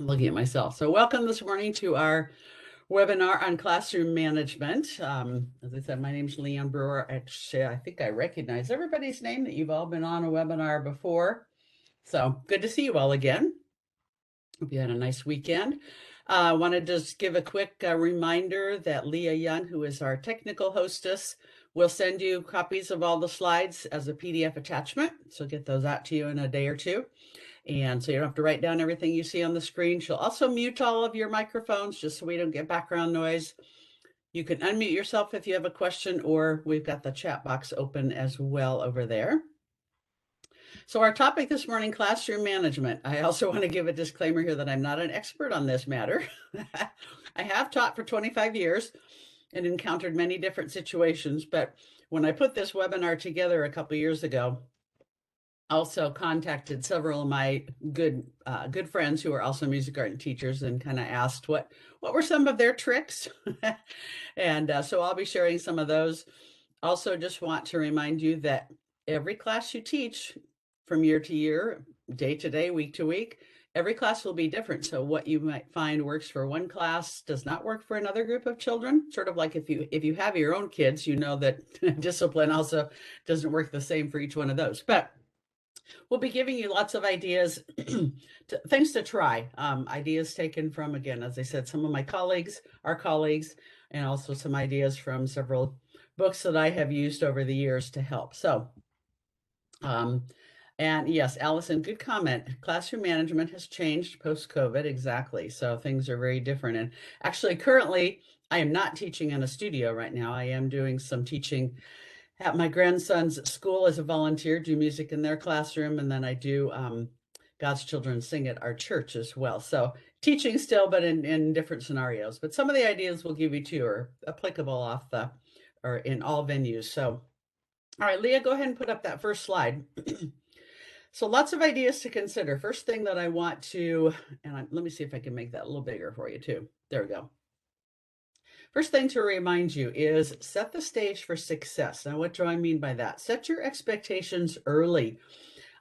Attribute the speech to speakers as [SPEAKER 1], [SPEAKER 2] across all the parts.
[SPEAKER 1] I'm looking at myself. So welcome this morning to our webinar on classroom management. As I said, my name is Lianne Brewer. Actually, I think I recognize everybody's name that you've all been on a webinar before. So good to see you all again. Hope you had a nice weekend. I want to just give a quick reminder that Leah Young, who is our technical hostess, will send you copies of all the slides as a PDF attachment. So get those out to you in a day or two. And so you don't have to write down everything you see on the screen. She'll also mute all of your microphones just so we don't get background noise. You can unmute yourself if you have a question, or we've got the chat box open as well over there. So our topic this morning, classroom management. I also want to give a disclaimer here that I'm not an expert on this matter. I have taught for 25 years and encountered many different situations, but when I put this webinar together a couple years ago, also contacted several of my good friends who are also Musikgarten teachers and kind of asked what were some of their tricks. And so I'll be sharing some of those. Also, just want to remind you that every class you teach from year to year, day to day, week to week, every class will be different. So what you might find works for one class does not work for another group of children. Sort of like if you have your own kids, you know that discipline also doesn't work the same for each one of those. But we'll be giving you lots of ideas, things to try. Ideas taken from, again, as I said, some of my colleagues, our colleagues, and also some ideas from several books that I have used over the years to help. So, and yes, Allison, good comment. Classroom management has changed post-COVID, exactly. So things are very different. And actually, currently, I am not teaching in a studio right now. I am doing some teaching at my grandson's school as a volunteer, do music in their classroom, and then I do God's Children Sing at our church as well. So teaching still, but in different scenarios. But some of the ideas we'll give you too are applicable or in all venues. So, all right, Leah, go ahead and put up that first slide. So lots of ideas to consider. First thing that I want to, let me see if I can make that a little bigger for you too. There we go. First thing to remind you is set the stage for success. Now, what do I mean by that? Set your expectations early.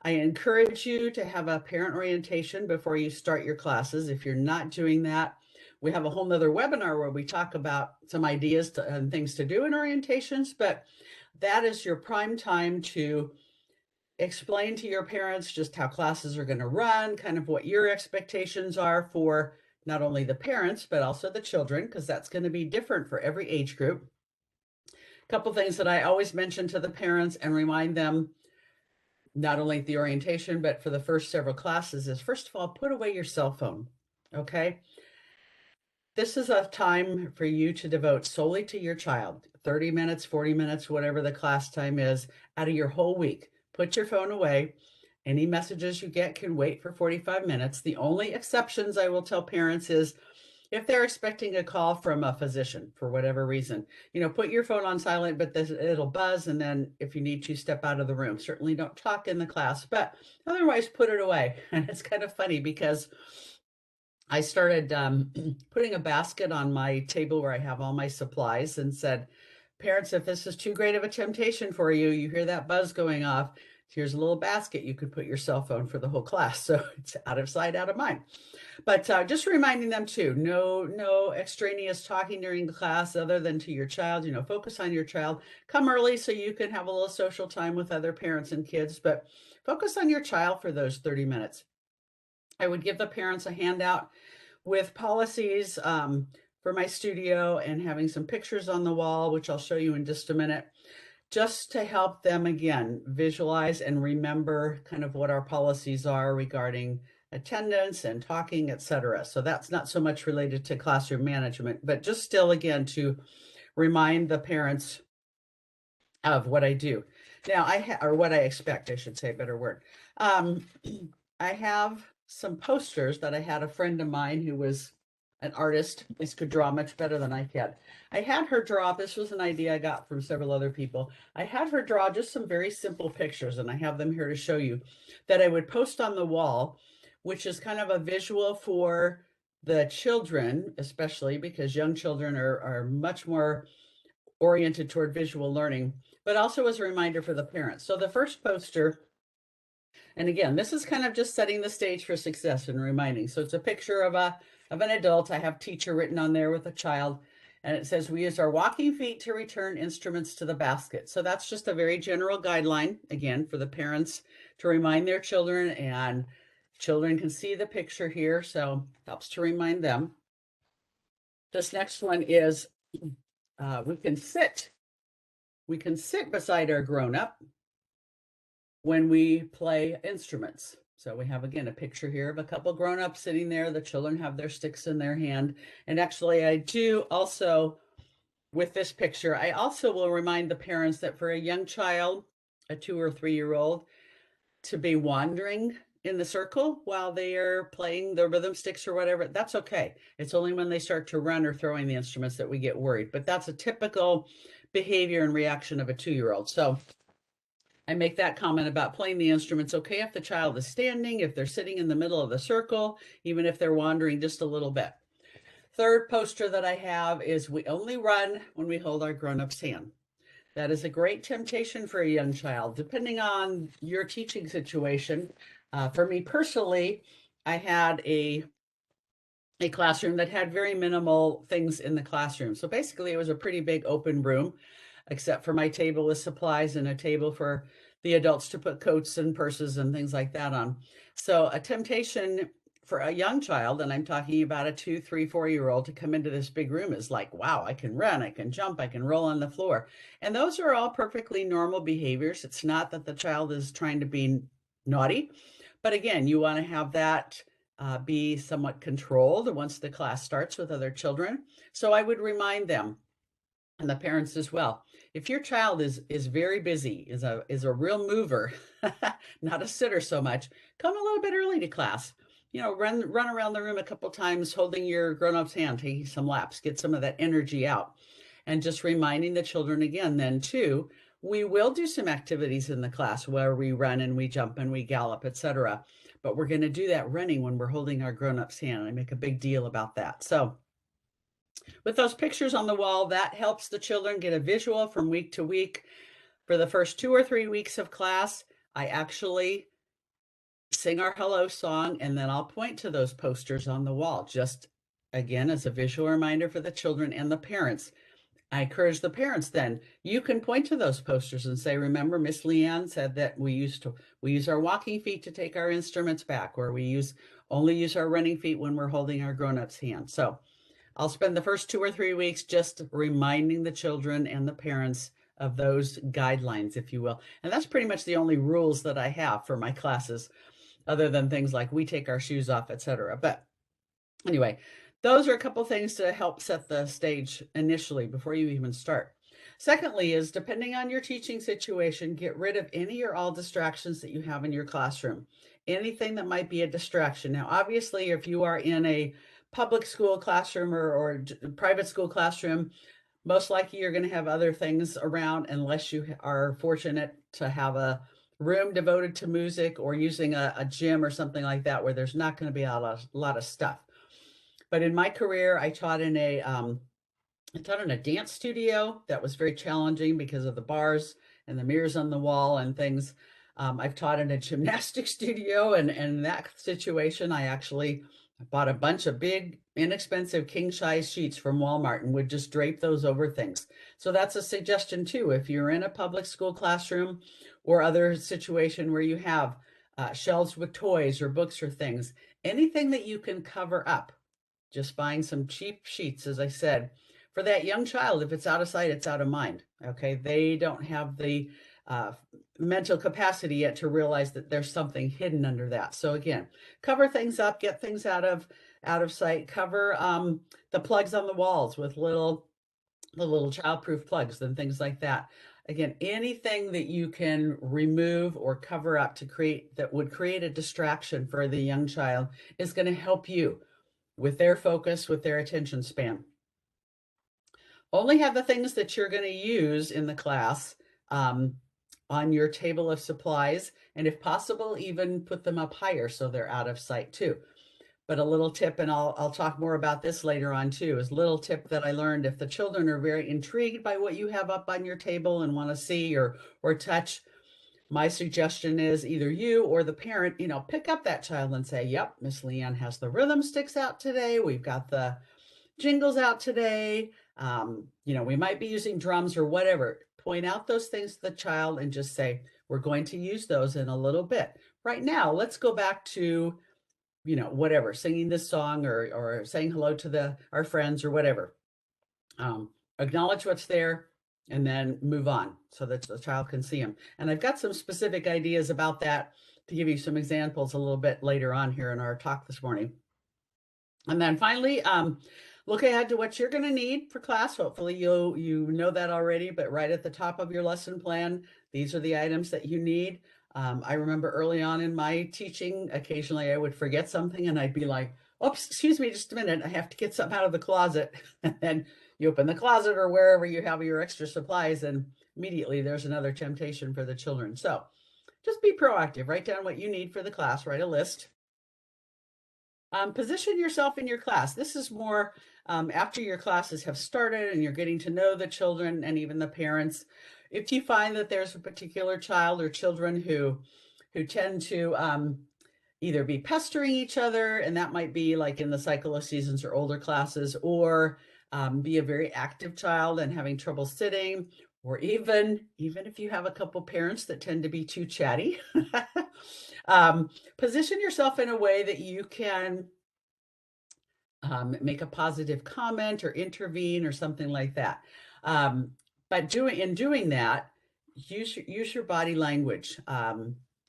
[SPEAKER 1] I encourage you to have a parent orientation before you start your classes. If you're not doing that, we have a whole nother webinar where we talk about some ideas and things to do in orientations, but that is your prime time to explain to your parents just how classes are going to run, kind of what your expectations are for not only the parents, but also the children, because that's going to be different for every age group. A couple things that I always mention to the parents and remind them, not only at the orientation, but for the first several classes, is first of all, put away your cell phone. Okay. This is a time for you to devote solely to your child, 30 minutes, 40 minutes, whatever the class time is, out of your whole week. Put your phone away. Any messages you get can wait for 45 minutes. The only exceptions I will tell parents is if they're expecting a call from a physician for whatever reason, put your phone on silent, but it'll buzz. And then if you need to, step out of the room. Certainly don't talk in the class, but otherwise put it away. And it's kind of funny because I started putting a basket on my table where I have all my supplies and said, parents, if this is too great of a temptation for you, you hear that buzz going off, here's a little basket. You could put your cell phone for the whole class. So it's out of sight, out of mind. But just reminding them too, no extraneous talking during the class other than to your child, focus on your child. Come early so you can have a little social time with other parents and kids, but focus on your child for those 30 minutes. I would give the parents a handout with policies for my studio and having some pictures on the wall, which I'll show you in just a minute, just to help them, again, visualize and remember kind of what our policies are regarding attendance and talking, etc. So that's not so much related to classroom management, but just still, again, to remind the parents of what I do. Now, or what I expect, I should say, a better word. I have some posters that I had a friend of mine who was an artist, at least could draw much better than I can. I had her draw, this was an idea I got from several other people. I had her draw just some very simple pictures, and I have them here to show you, that I would post on the wall, which is kind of a visual for the children, especially because young children are much more oriented toward visual learning, but also as a reminder for the parents. So the first poster And again, this is kind of just setting the stage for success and reminding. So it's a picture of an adult. I have teacher written on there with a child, and it says we use our walking feet to return instruments to the basket. So that's just a very general guideline, again, for the parents to remind their children, and children can see the picture here, so helps to remind them. This next one is we can sit. We can sit beside our grown-up when we play instruments. So we have, again, a picture here of a couple grown-ups sitting there. The children have their sticks in their hand. And actually, I do also, with this picture, I also will remind the parents that for a young child, a 2 or 3-year-old, to be wandering in the circle while they are playing the rhythm sticks or whatever, that's okay. It's only when they start to run or throwing the instruments that we get worried. But that's a typical behavior and reaction of a 2-year-old. So I make that comment about playing the instruments okay if the child is standing, if they're sitting in the middle of the circle, even if they're wandering just a little bit. Third poster that I have is we only run when we hold our grown-up's hand. That is a great temptation for a young child, depending on your teaching situation. For me personally, I had a classroom that had very minimal things in the classroom. So basically, it was a pretty big open room, except for my table with supplies and a table for the adults to put coats and purses and things like that on. So a temptation for a young child, and I'm talking about a 2, 3, 4-year-old, to come into this big room is like, wow, I can run, I can jump, I can roll on the floor. And those are all perfectly normal behaviors. It's not that the child is trying to be naughty, but again, you want to have that be somewhat controlled once the class starts with other children. So I would remind them, and the parents as well, if your child is very busy, is a real mover, not a sitter so much, come a little bit early to class. You know, run around the room a couple times holding your grown-up's hand, taking some laps, get some of that energy out. And just reminding the children again, then too, we will do some activities in the class where we run and we jump and we gallop, etc. But we're going to do that running when we're holding our grown-up's hand. I make a big deal about that. So with those pictures on the wall, that helps the children get a visual from week to week. For the first 2 or 3 weeks of class, I actually sing our hello song, and then I'll point to those posters on the wall, just again as a visual reminder for the children and the parents. I encourage the parents then, you can point to those posters and say, remember, Miss Lianne said that we use our walking feet to take our instruments back, or we only use our running feet when we're holding our grown-up's hand. So I'll spend the first 2 or 3 weeks just reminding the children and the parents of those guidelines, if you will. And that's pretty much the only rules that I have for my classes, other than things like we take our shoes off, etc. But anyway, those are a couple things to help set the stage initially before you even start. Secondly is, depending on your teaching situation, get rid of any or all distractions that you have in your classroom. Anything that might be a distraction. Now, obviously, if you are in a public school classroom or private school classroom, most likely you're going to have other things around unless you are fortunate to have a room devoted to music or using a gym or something like that where there's not going to be a lot of stuff. But in my career, I taught in a dance studio that was very challenging because of the bars and the mirrors on the wall and things. I've taught in a gymnastics studio, and in that situation, I actually bought a bunch of big, inexpensive king-size sheets from Walmart and would just drape those over things. So that's a suggestion too. If you're in a public school classroom or other situation where you have shelves with toys or books or things, anything that you can cover up, just buying some cheap sheets, as I said, for that young child, if it's out of sight, it's out of mind. Okay, they don't have the uh, mental capacity yet to realize that there's something hidden under that. So again, cover things up, get things out of sight. Cover the plugs on the walls with the little childproof plugs and things like that. Again, anything that you can remove or cover up that would create a distraction for the young child is going to help you with their focus, with their attention span. Only have the things that you're going to use in the class on your table of supplies, and if possible, even put them up higher so they're out of sight too. But a little tip, and I'll talk more about this later on too, is a little tip that I learned: if the children are very intrigued by what you have up on your table and want to see or touch, my suggestion is either you or the parent, pick up that child and say, yep, Miss Lianne has the rhythm sticks out today. We've got the jingles out today. We might be using drums or whatever. Point out those things to the child and just say, we're going to use those in a little bit. Right now, let's go back to, whatever, singing this song or saying hello to our friends or whatever. Acknowledge what's there and then move on so that the child can see them. And I've got some specific ideas about that to give you some examples a little bit later on here in our talk this morning. And then finally, look ahead to what you're going to need for class. Hopefully you know that already, but right at the top of your lesson plan, these are the items that you need. I remember early on in my teaching, occasionally I would forget something and I'd be like, oops, excuse me, just a minute. I have to get something out of the closet. And then you open the closet or wherever you have your extra supplies and immediately there's another temptation for the children. So just be proactive, write down what you need for the class, write a list. Position yourself in your class. This is more after your classes have started and you're getting to know the children and even the parents. If you find that there's a particular child or children who tend to either be pestering each other, and that might be like in the cycle of seasons or older classes, or be a very active child and having trouble sitting, or even if you have a couple parents that tend to be too chatty, position yourself in a way that you can make a positive comment or intervene or something like that. But in doing that, use your body language.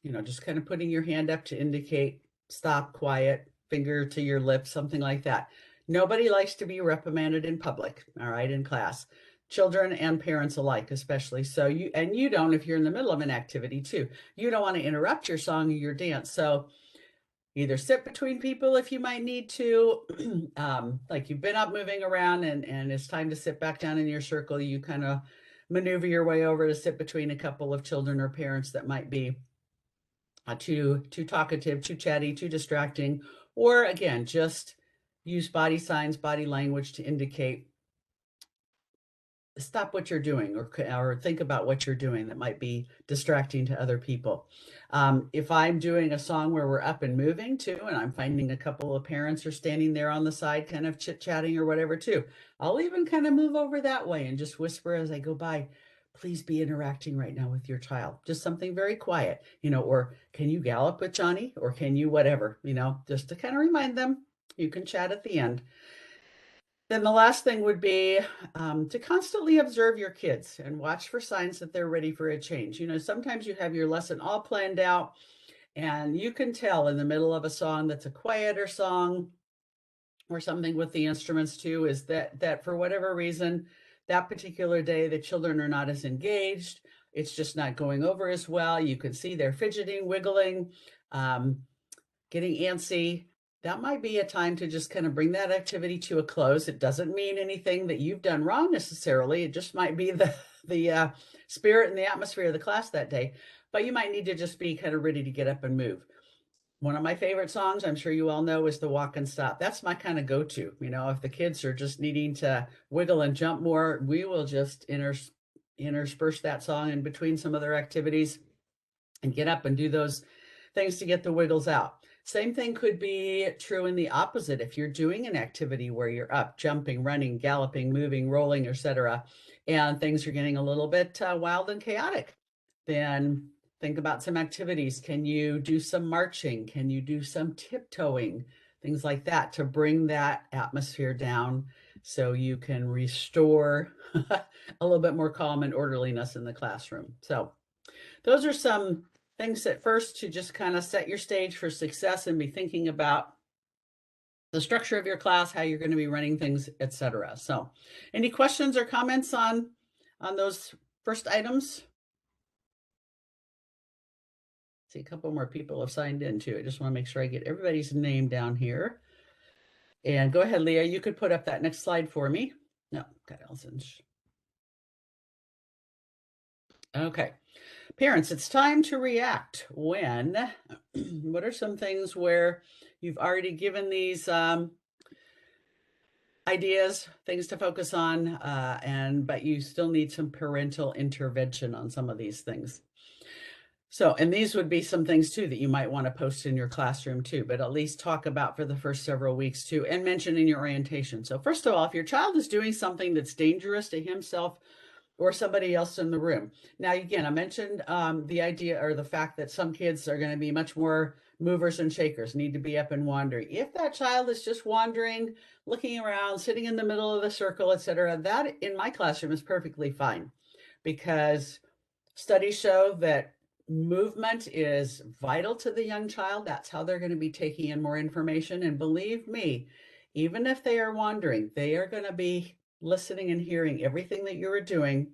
[SPEAKER 1] Just kind of putting your hand up to indicate stop, quiet, finger to your lips, something like that. Nobody likes to be reprimanded in public, all right, in class. Children and parents alike, especially. So you don't if you're in the middle of an activity too. You don't want to interrupt your song or your dance. So either sit between people if you might need to, like you've been up moving around and it's time to sit back down in your circle, you kind of maneuver your way over to sit between a couple of children or parents that might be too talkative, too chatty, too distracting, or again, just use body signs, body language to indicate stop what you're doing or think about what you're doing that might be distracting to other people. If I'm doing a song where we're up and moving too, and I'm finding a couple of parents are standing there on the side kind of chit-chatting or whatever too, I'll even kind of move over that way and just whisper as I go by, please be interacting right now with your child. Just something very quiet, or can you gallop with Johnny or can you whatever, just to kind of remind them you can chat at the end. Then the last thing would be to constantly observe your kids and watch for signs that they're ready for a change. Sometimes you have your lesson all planned out and you can tell in the middle of a song that's a quieter song or something with the instruments too, is that for whatever reason, that particular day, the children are not as engaged. It's just not going over as well. You can see they're fidgeting, wiggling, getting antsy. That might be a time to just kind of bring that activity to a close. It doesn't mean anything that you've done wrong necessarily. It just might be the spirit and the atmosphere of the class that day. But you might need to just be kind of ready to get up and move. One of my favorite songs, I'm sure you all know, is the Walk and Stop. That's my kind of go-to. If the kids are just needing to wiggle and jump more, we will just intersperse that song in between some other activities and get up and do those things to get the wiggles out. Same thing could be true in the opposite. If you're doing an activity where you're up, jumping, running, galloping, moving, rolling, etc., and things are getting a little bit wild and chaotic, then think about some activities. Can you do some marching? Can you do some tiptoeing? Things like that to bring that atmosphere down so you can restore a little bit more calm and orderliness in the classroom. So those are some things at first to just kind of set your stage for success and be thinking about the structure of your class, how you're going to be running things, etc. So any questions or comments on those first items? See, a couple more people have signed in too. I just want to make sure I get everybody's name down here. And go ahead, Leah, you could put up that next slide for me. No, got Elsin's. Okay. Parents, it's time to react when, what are some things where you've already given these ideas, things to focus on, but you still need some parental intervention on some of these things. So, and these would be some things too that you might want to post in your classroom too, but at least talk about for the first several weeks too, and mention in your orientation. So first of all, if your child is doing something that's dangerous to himself or somebody else in the room. Now, again, I mentioned the idea or the fact that some kids are going to be much more movers and shakers, need to be up and wandering. If that child is just wandering, looking around, sitting in the middle of the circle, etc., that in my classroom is perfectly fine, because studies show that movement is vital to the young child. That's how they're going to be taking in more information. And believe me, even if they are wandering, they are going to be listening and hearing everything that you are doing.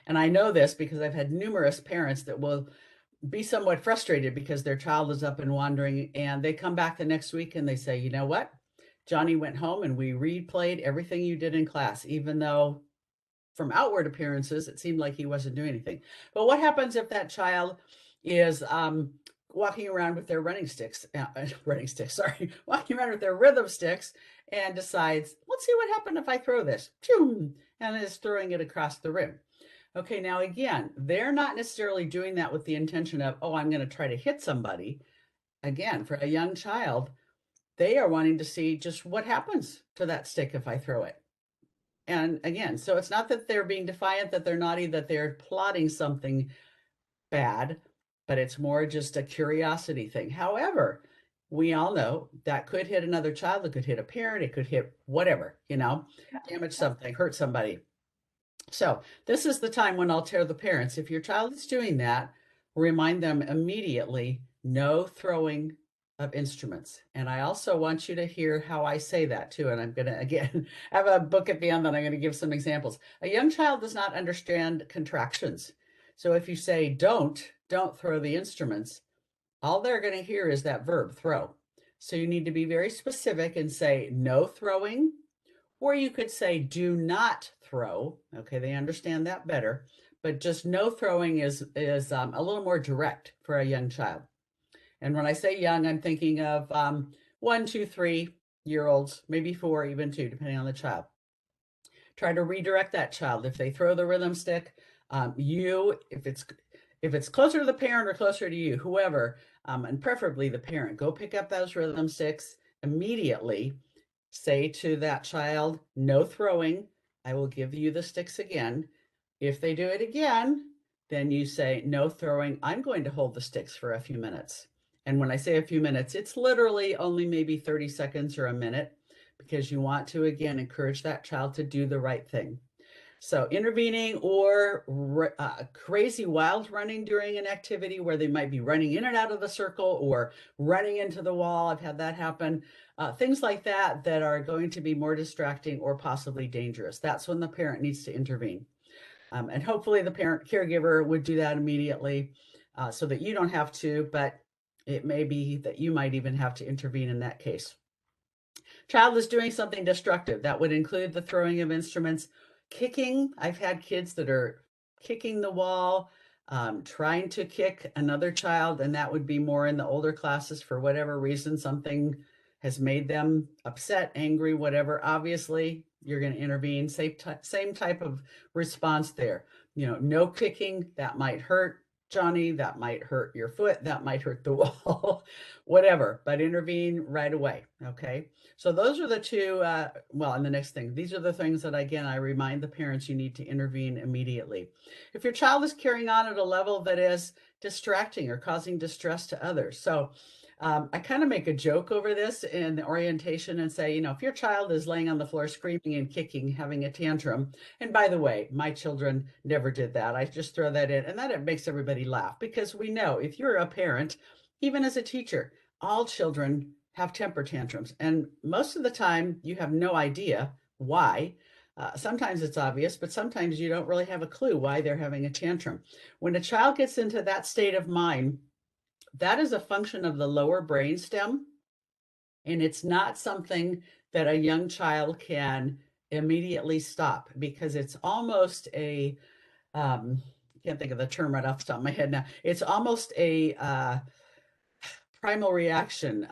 [SPEAKER 1] And I know this because I've had numerous parents that will be somewhat frustrated because their child is up and wandering, and they come back the next week and they say, you know what? Johnny went home and we replayed everything you did in class, even though from outward appearances, it seemed like he wasn't doing anything. But what happens if that child is walking around with their walking around with their rhythm sticks and decides, let's see what happened if I throw this, and is throwing it across the room. Okay, now again, they're not necessarily doing that with the intention of, oh, I'm going to try to hit somebody. Again, for a young child, they are wanting to see just what happens to that stick if I throw it. And again, so it's not that they're being defiant, that they're naughty, that they're plotting something bad, but it's more just a curiosity thing. However, we all know that could hit another child, it could hit a parent, it could hit whatever, damage something, hurt somebody. So this is the time when I'll tell the parents, if your child is doing that, remind them immediately, no throwing of instruments. And I also want you to hear how I say that too. And I'm going to, again, have a book at the end that I'm going to give some examples. A young child does not understand contractions. So if you say, don't throw the instruments, all they're going to hear is that verb, throw. So you need to be very specific and say, no throwing, or you could say, do not throw. Okay, they understand that better. But just no throwing is a little more direct for a young child. And when I say young, I'm thinking of 1, 2, 3 year olds, maybe 4, even 2, depending on the child. Try to redirect that child. If they throw the rhythm stick, if it's closer to the parent or closer to you, whoever, and preferably the parent, go pick up those rhythm sticks immediately. Say to that child, no throwing. I will give you the sticks again. If they do it again, then you say, no throwing. I'm going to hold the sticks for a few minutes. And when I say a few minutes, it's literally only maybe 30 seconds or a minute, because you want to, again, encourage that child to do the right thing. So intervening or crazy wild running during an activity where they might be running in and out of the circle or running into the wall. I've had that happen. Things like that that are going to be more distracting or possibly dangerous. That's when the parent needs to intervene. And hopefully the parent caregiver would do that immediately so that you don't have to, but it may be that you might even have to intervene in that case. Child is doing something destructive. That would include the throwing of instruments, kicking. I've had kids that are kicking the wall, trying to kick another child, and that would be more in the older classes for whatever reason. Something has made them upset, angry, whatever. Obviously, you're going to intervene. Same type of response there. No kicking, that might hurt Johnny, that might hurt your foot, that might hurt the wall, whatever, but intervene right away. Okay. So those are the two, and the next thing, these are the things that, again, I remind the parents you need to intervene immediately. If your child is carrying on at a level that is distracting or causing distress to others. So I kind of make a joke over this in the orientation and say, if your child is laying on the floor screaming and kicking, having a tantrum, and by the way, my children never did that. I just throw that in, and that it makes everybody laugh, because we know if you're a parent, even as a teacher, all children have temper tantrums. And most of the time, you have no idea why. Sometimes it's obvious, but sometimes you don't really have a clue why they're having a tantrum. When a child gets into that state of mind, that is a function of the lower brainstem, and it's not something that a young child can immediately stop, because it's almost I can't think of the term right off the top of my head now. It's almost a primal reaction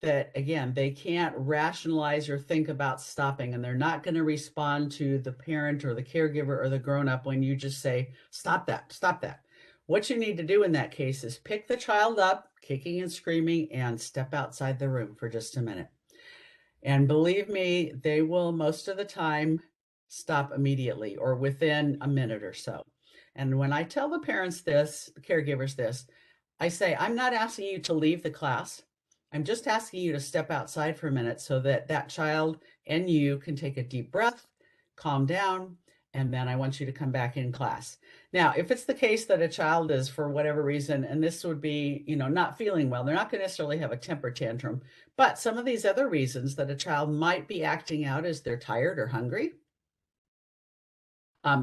[SPEAKER 1] that, again, they can't rationalize or think about stopping, and they're not going to respond to the parent or the caregiver or the grown-up when you just say, stop that, stop that. What you need to do in that case is pick the child up, kicking and screaming, and step outside the room for just a minute. And believe me, they will most of the time stop immediately or within a minute or so. And when I tell the parents this, the caregivers this, I say, I'm not asking you to leave the class. I'm just asking you to step outside for a minute so that that child and you can take a deep breath, calm down, and then I want you to come back in class. Now, if it's the case that a child is, for whatever reason, and this would be, not feeling well, they're not going to necessarily have a temper tantrum, but some of these other reasons that a child might be acting out is they're tired or hungry.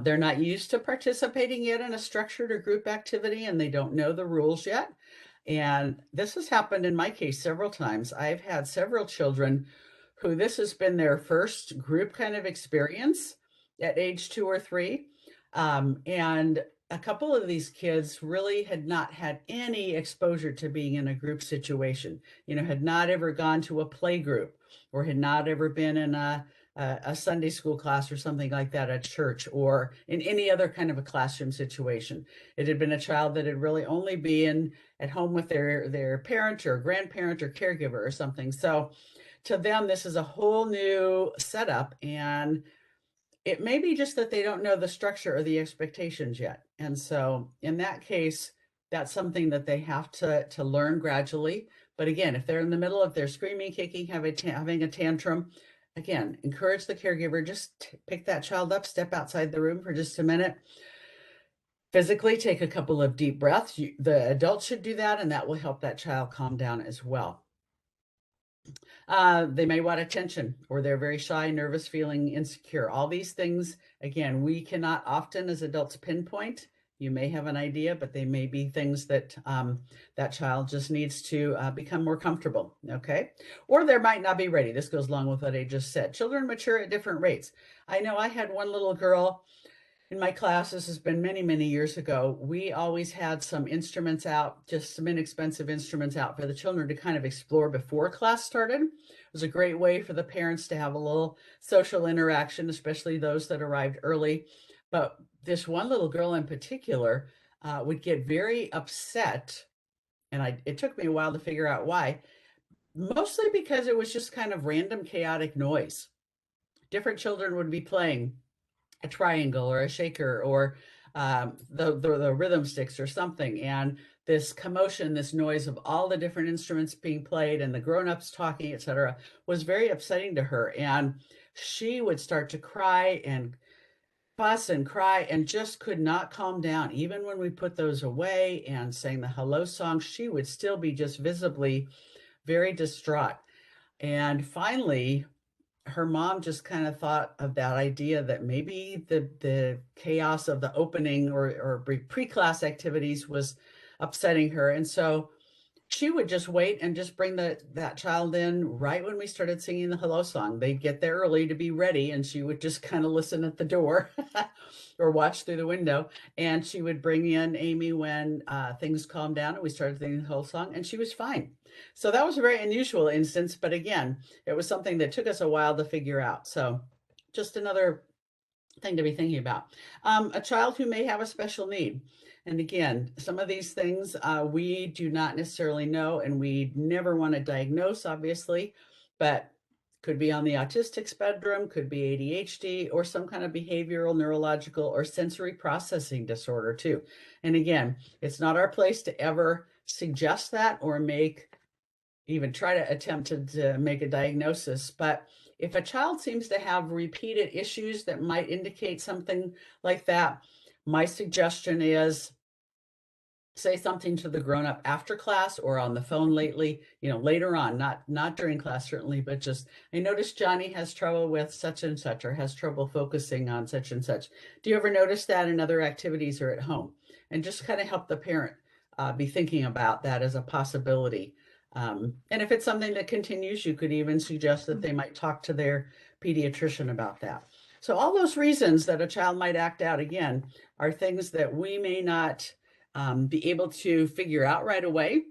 [SPEAKER 1] They're not used to participating yet in a structured or group activity, and they don't know the rules yet. And this has happened in my case several times. I've had several children who this has been their first group kind of experience at age 2 or 3. And a couple of these kids really had not had any exposure to being in a group situation, had not ever gone to a play group or had not ever been in a Sunday school class or something like that at church or in any other kind of a classroom situation. It had been a child that had really only been at home with their parent or grandparent or caregiver or something. So to them, this is a whole new setup, and it may be just that they don't know the structure or the expectations yet. And so in that case, that's something that they have to learn gradually. But again, if they're in the middle of their screaming, kicking, having a tantrum, again, encourage the caregiver, just pick that child up, step outside the room for just a minute. Physically take a couple of deep breaths. The adult should do that, and that will help that child calm down as well. They may want attention, or they're very shy, nervous, feeling insecure. All these things, again, we cannot often as adults pinpoint. You may have an idea, but they may be things that that child just needs to become more comfortable, okay? Or they might not be ready. This goes along with what I just said. Children mature at different rates. I know I had one little girl in my class. This has been many, many years ago. We always had some instruments out, just some inexpensive instruments out for the children to kind of explore before class started. It was a great way for the parents to have a little social interaction, especially those that arrived early. But this one little girl in particular would get very upset, and it took me a while to figure out why, mostly because it was just kind of random chaotic noise. Different children would be playing a triangle or a shaker or the rhythm sticks or something. And this commotion, this noise of all the different instruments being played and the grown-ups talking, etc., was very upsetting to her. And she would start to cry and fuss and cry and just could not calm down. Even when we put those away and sang the hello song, she would still be just visibly very distraught. And finally, her mom just kind of thought of that idea that maybe the chaos of the opening or pre-class activities was upsetting her. And so she would just wait and just bring that child in right when we started singing the hello song. They'd get there early to be ready, and she would just kind of listen at the door or watch through the window. And she would bring in Amy when things calmed down and we started singing the whole song, and she was fine. So that was a very unusual instance, but again, it was something that took us a while to figure out. So just another thing to be thinking about. A child who may have a special need. And again, some of these things we do not necessarily know, and we never want to diagnose, obviously, but could be on the autistic spectrum, could be ADHD, or some kind of behavioral, neurological, or sensory processing disorder too. And again, it's not our place to ever suggest that or even try to attempt to make a diagnosis. But if a child seems to have repeated issues that might indicate something like that, my suggestion is say something to the grown-up after class or on the phone later on, not during class certainly, but just, I noticed Johnny has trouble with such and such or has trouble focusing on such and such. Do you ever notice that in other activities or at home? And just kind of help the parent be thinking about that as a possibility. And if it's something that continues, you could even suggest that they might talk to their pediatrician about that. So all those reasons that a child might act out, again, are things that we may not be able to figure out right away,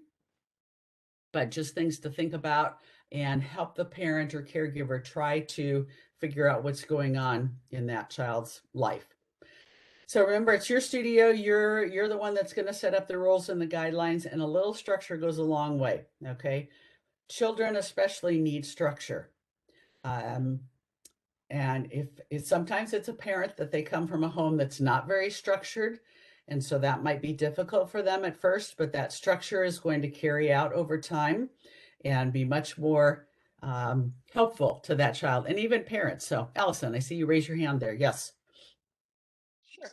[SPEAKER 1] but just things to think about and help the parent or caregiver try to figure out what's going on in that child's life. So remember, it's your studio. You're the one that's going to set up the rules and the guidelines, and a little structure goes a long way. Okay, children especially need structure. Um, and if sometimes it's apparent that they come from a home that's not very structured, and so that might be difficult for them at first, but that structure is going to carry out over time and be much more helpful to that child and even parents. So, Allison, I see you raise your hand there. Yes,
[SPEAKER 2] Sure.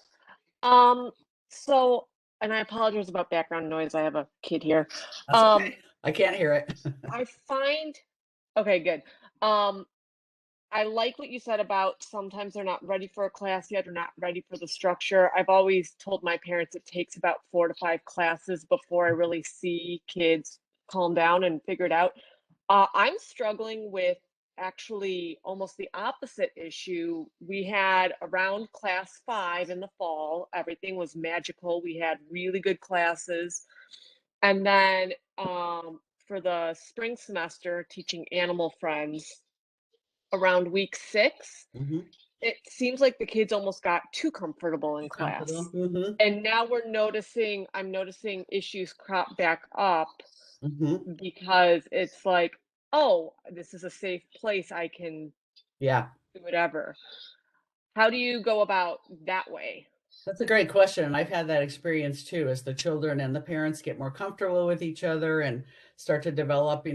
[SPEAKER 2] Um, so, and I apologize about background noise. I have a kid here.
[SPEAKER 1] that's
[SPEAKER 2] Um,
[SPEAKER 1] okay. I can't hear it.
[SPEAKER 2] I find, okay, good. Um, I like what you said about sometimes they're not ready for a class yet or not ready for the structure. I've always told my parents it takes about 4 to 5 classes before I really see kids calm down and figure it out. I'm struggling with actually almost the opposite issue. We had around class 5 in the fall, everything was magical. We had really good classes. And then for the spring semester, teaching animal friends around week 6,
[SPEAKER 1] Mhm.
[SPEAKER 2] it seems like the kids almost got too comfortable in
[SPEAKER 1] Too comfortable.
[SPEAKER 2] class.
[SPEAKER 1] Hmm.
[SPEAKER 2] And now I'm noticing issues crop back up
[SPEAKER 1] Hmm.
[SPEAKER 2] because it's like, oh, this is a safe place. I can
[SPEAKER 1] Yeah.
[SPEAKER 2] do whatever. How do you go about that way?
[SPEAKER 1] That's a great question. And I've had that experience too, as the children and the parents get more comfortable with each other and start to develop,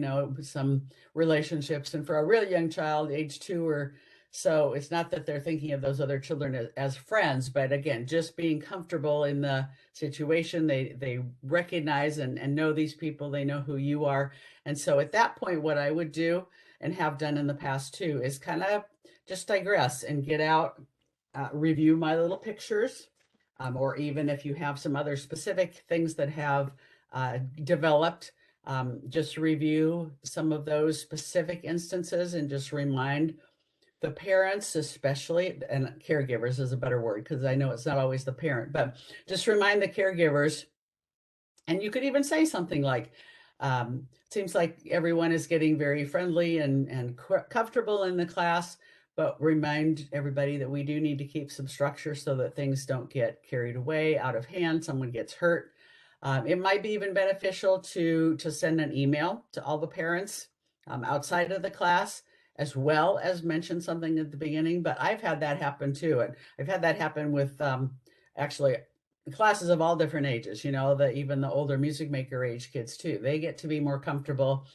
[SPEAKER 1] some relationships. And for a real young child, age 2 or so, it's not that they're thinking of those other children as friends, but again, just being comfortable in the situation. They recognize and know these people, they know who you are. And so at that point, what I would do and have done in the past too is kind of just digress and get out, review my little pictures, or even if you have some other specific things that have developed, just review some of those specific instances and just remind the parents, especially, and caregivers is a better word because I know it's not always the parent, but just remind the caregivers. And you could even say something like, seems like everyone is getting very friendly and comfortable in the class, but remind everybody that we do need to keep some structure so that things don't get carried away, out of hand, someone gets hurt. It might be even beneficial to send an email to all the parents outside of the class, as well as mention something at the beginning. But I've had that happen too, and I've had that happen with actually classes of all different ages, even the older music maker age kids too. They get to be more comfortable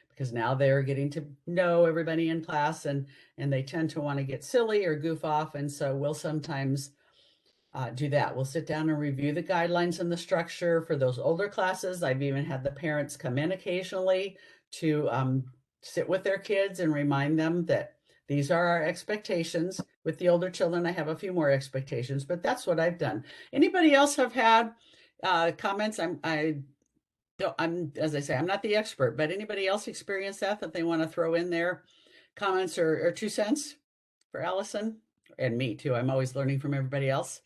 [SPEAKER 1] because now they're getting to know everybody in class, and they tend to want to get silly or goof off. And so we'll sometimes do that. We'll sit down and review the guidelines and the structure for those older classes. I've even had the parents come in occasionally to sit with their kids and remind them that these are our expectations. With the older children, I have a few more expectations, but that's what I've done. Anybody else have had comments? I don't, I'm, as I say, I'm not the expert, but anybody else experience that they want to throw in their comments or 2 cents for Allison and me too? I'm always learning from everybody else.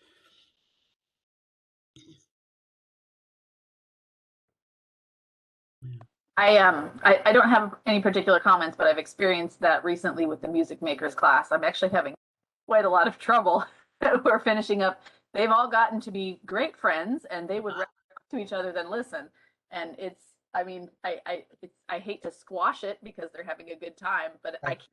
[SPEAKER 3] I don't have any particular comments, but I've experienced that recently with the music makers class. I'm actually having quite a lot of trouble. We're finishing up. They've all gotten to be great friends, and they would rather talk to each other than listen. And I mean, I hate to squash it because they're having a good time, but I
[SPEAKER 1] Right.
[SPEAKER 3] can't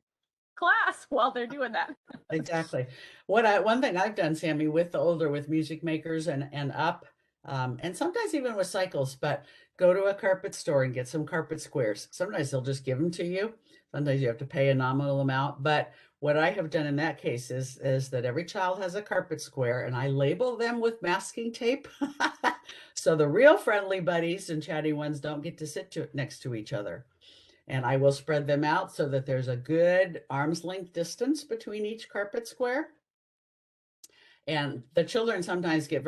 [SPEAKER 3] class while they're doing that.
[SPEAKER 1] Exactly. One thing I've done, Sammy, with the older, with music makers and up, and sometimes even with cycles, but go to a carpet store and get some carpet squares. Sometimes they'll just give them to you. Sometimes you have to pay a nominal amount. But what I have done in that case is that every child has a carpet square, and I label them with masking tape. So the real friendly buddies and chatty ones don't get to sit next to each other. And I will spread them out so that there's a good arm's length distance between each carpet square. And the children sometimes get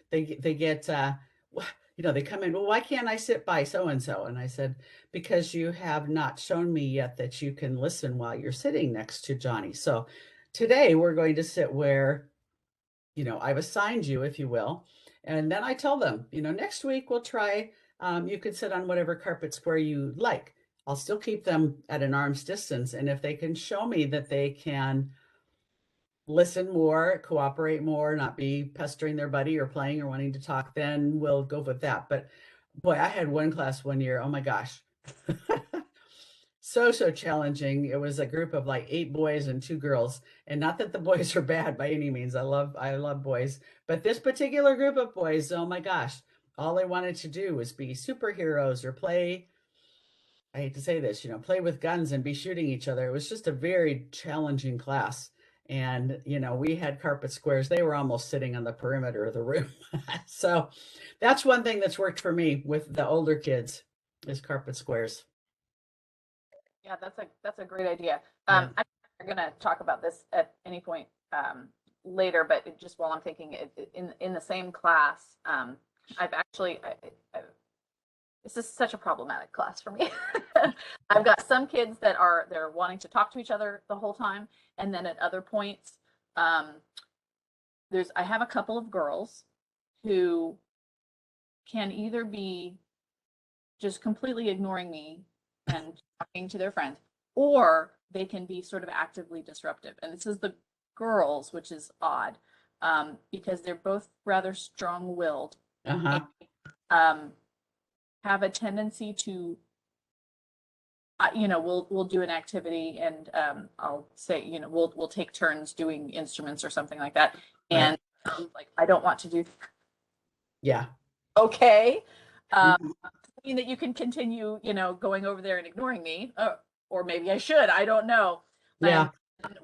[SPEAKER 1] they get, they come in, well, why can't I sit by so and so? And I said, because you have not shown me yet that you can listen while you're sitting next to Johnny. So today we're going to sit where, I've assigned you, if you will. And then I tell them, next week we'll try, you could sit on whatever carpet square you like. I'll still keep them at an arm's distance. And if they can show me that they can listen more, cooperate more, not be pestering their buddy or playing or wanting to talk, then we'll go with that. But boy, I had one class one year. Oh my gosh. So challenging. It was a group of like 8 boys and 2 girls. And not that the boys are bad by any means. I love boys. But this particular group of boys, oh my gosh, all they wanted to do was be superheroes or play. I hate to say this, play with guns and be shooting each other. It was just a very challenging class. And, we had carpet squares. They were almost sitting on the perimeter of the room. So that's one thing that's worked for me with the older kids is carpet squares.
[SPEAKER 3] Yeah, that's a great idea.
[SPEAKER 1] Yeah.
[SPEAKER 3] I'm gonna talk about this at any point later, but just while I'm thinking, in the same class, I've actually this is such a problematic class for me. I've got some kids that they're wanting to talk to each other the whole time, and then at other points, um, I have a couple of girls who can either be just completely ignoring me and talking to their friends, or they can be sort of actively disruptive. And this is the girls, which is odd, because they're both rather strong-willed and
[SPEAKER 1] Uh-huh.
[SPEAKER 3] have a tendency to, we'll do an activity and I'll say, we'll take turns doing instruments or something like that.
[SPEAKER 1] Right.
[SPEAKER 3] And like, I don't want to do,
[SPEAKER 1] Yeah.
[SPEAKER 3] okay.
[SPEAKER 1] Mhm.
[SPEAKER 3] Mean that you can continue, going over there and ignoring me, or maybe I should. I don't know. And
[SPEAKER 1] Yeah.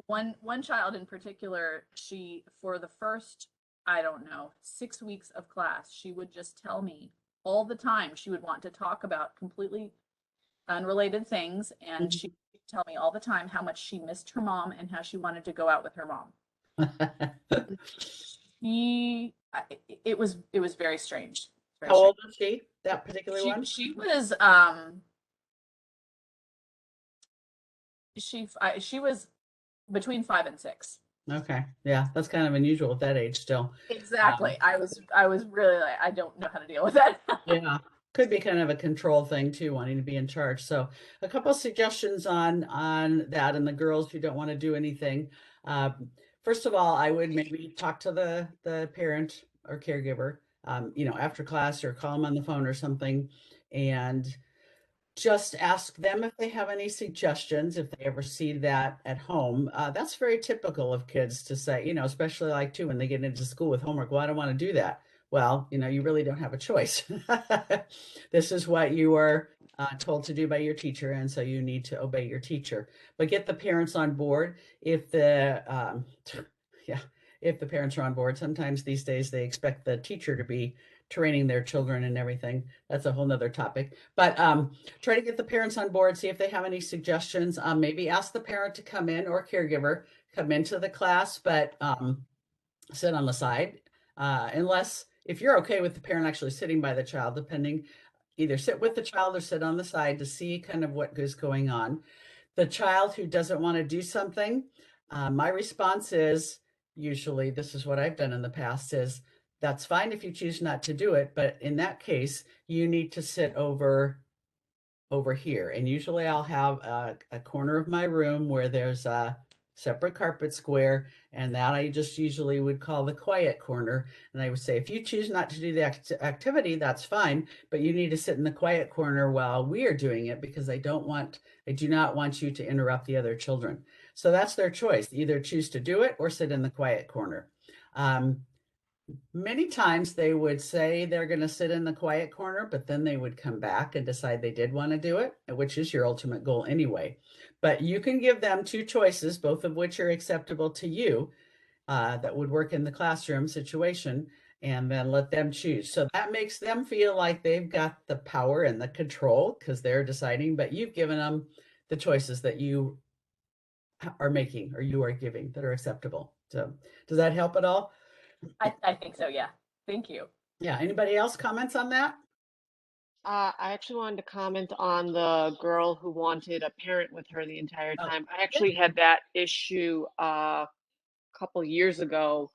[SPEAKER 3] one child in particular, she for the first, I don't know, 6 weeks of class, she would just tell me all the time. She would want to talk about completely unrelated things, and she would tell me all the time how much she missed her mom and how she wanted to go out with her mom. She, it was very strange. Very
[SPEAKER 1] How
[SPEAKER 3] strange.
[SPEAKER 1] old was she, that particular
[SPEAKER 3] She
[SPEAKER 1] one?
[SPEAKER 3] she was she was between 5 and 6.
[SPEAKER 1] Okay. Yeah, that's kind of unusual at that age still. Um,
[SPEAKER 3] Exactly. I was really like, I don't know how to deal with that.
[SPEAKER 1] yeah. Could be kind of a control thing too, wanting to be in charge. So a couple of suggestions on that and the girls who don't want to do anything. First of all, I would maybe talk to the parent or caregiver, after class or call them on the phone or something and just ask them if they have any suggestions, if they ever see that at home. That's very typical of kids to say, especially like too when they get into school with homework. Well, I don't want to do that. Well, you really don't have a choice. This is what you are told to do by your teacher, and so you need to obey your teacher. But get the parents on board. If the yeah, if the parents are on board, sometimes these days they expect the teacher to be training their children and everything. That's a whole nother topic. But try to get the parents on board, see if they have any suggestions. Maybe ask the parent to come in or caregiver, come into the class, but sit on the side. Unless, if you're okay with the parent actually sitting by the child, depending, either sit with the child or sit on the side to see kind of what is going on. The child who doesn't want to do something, my response is usually, this is what I've done in the past, is that's fine if you choose not to do it, but in that case, you need to sit over here. And usually I'll have a corner of my room where there's a separate carpet square, and that I just usually would call the quiet corner. And I would say, if you choose not to do the activity, that's fine, but you need to sit in the quiet corner while we are doing it because I do not want you to interrupt the other children. So that's their choice. Either choose to do it or sit in the quiet corner. Um, Many times they would say they're going to sit in the quiet corner, but then they would come back and decide they did want to do it, which is your ultimate goal anyway. But you can give them two choices, both of which are acceptable to you, that would work in the classroom situation, and then let them choose. So that makes them feel like they've got the power and the control because they're deciding, but you've given them the choices that you are making or you are giving that are acceptable. So does that help at all?
[SPEAKER 3] I think so. Yeah. Thank you.
[SPEAKER 1] Yeah. Anybody else comments on that?
[SPEAKER 2] I actually wanted to comment on the girl who wanted a parent with her the entire
[SPEAKER 1] Oh,
[SPEAKER 2] time. I actually had that issue a couple years ago,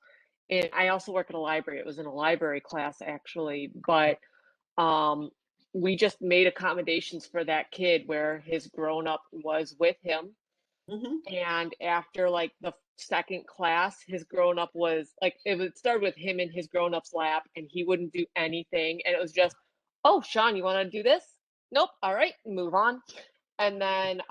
[SPEAKER 2] and I also work at a library. It was in a library class actually, but um, we just made accommodations for that kid where his grown up was with him. And after like the second class, his grown up was like, it would start with him in his grown up's lap and he wouldn't do anything. And it was just, oh, Sean, you want to do this? Nope. All right, move on. And then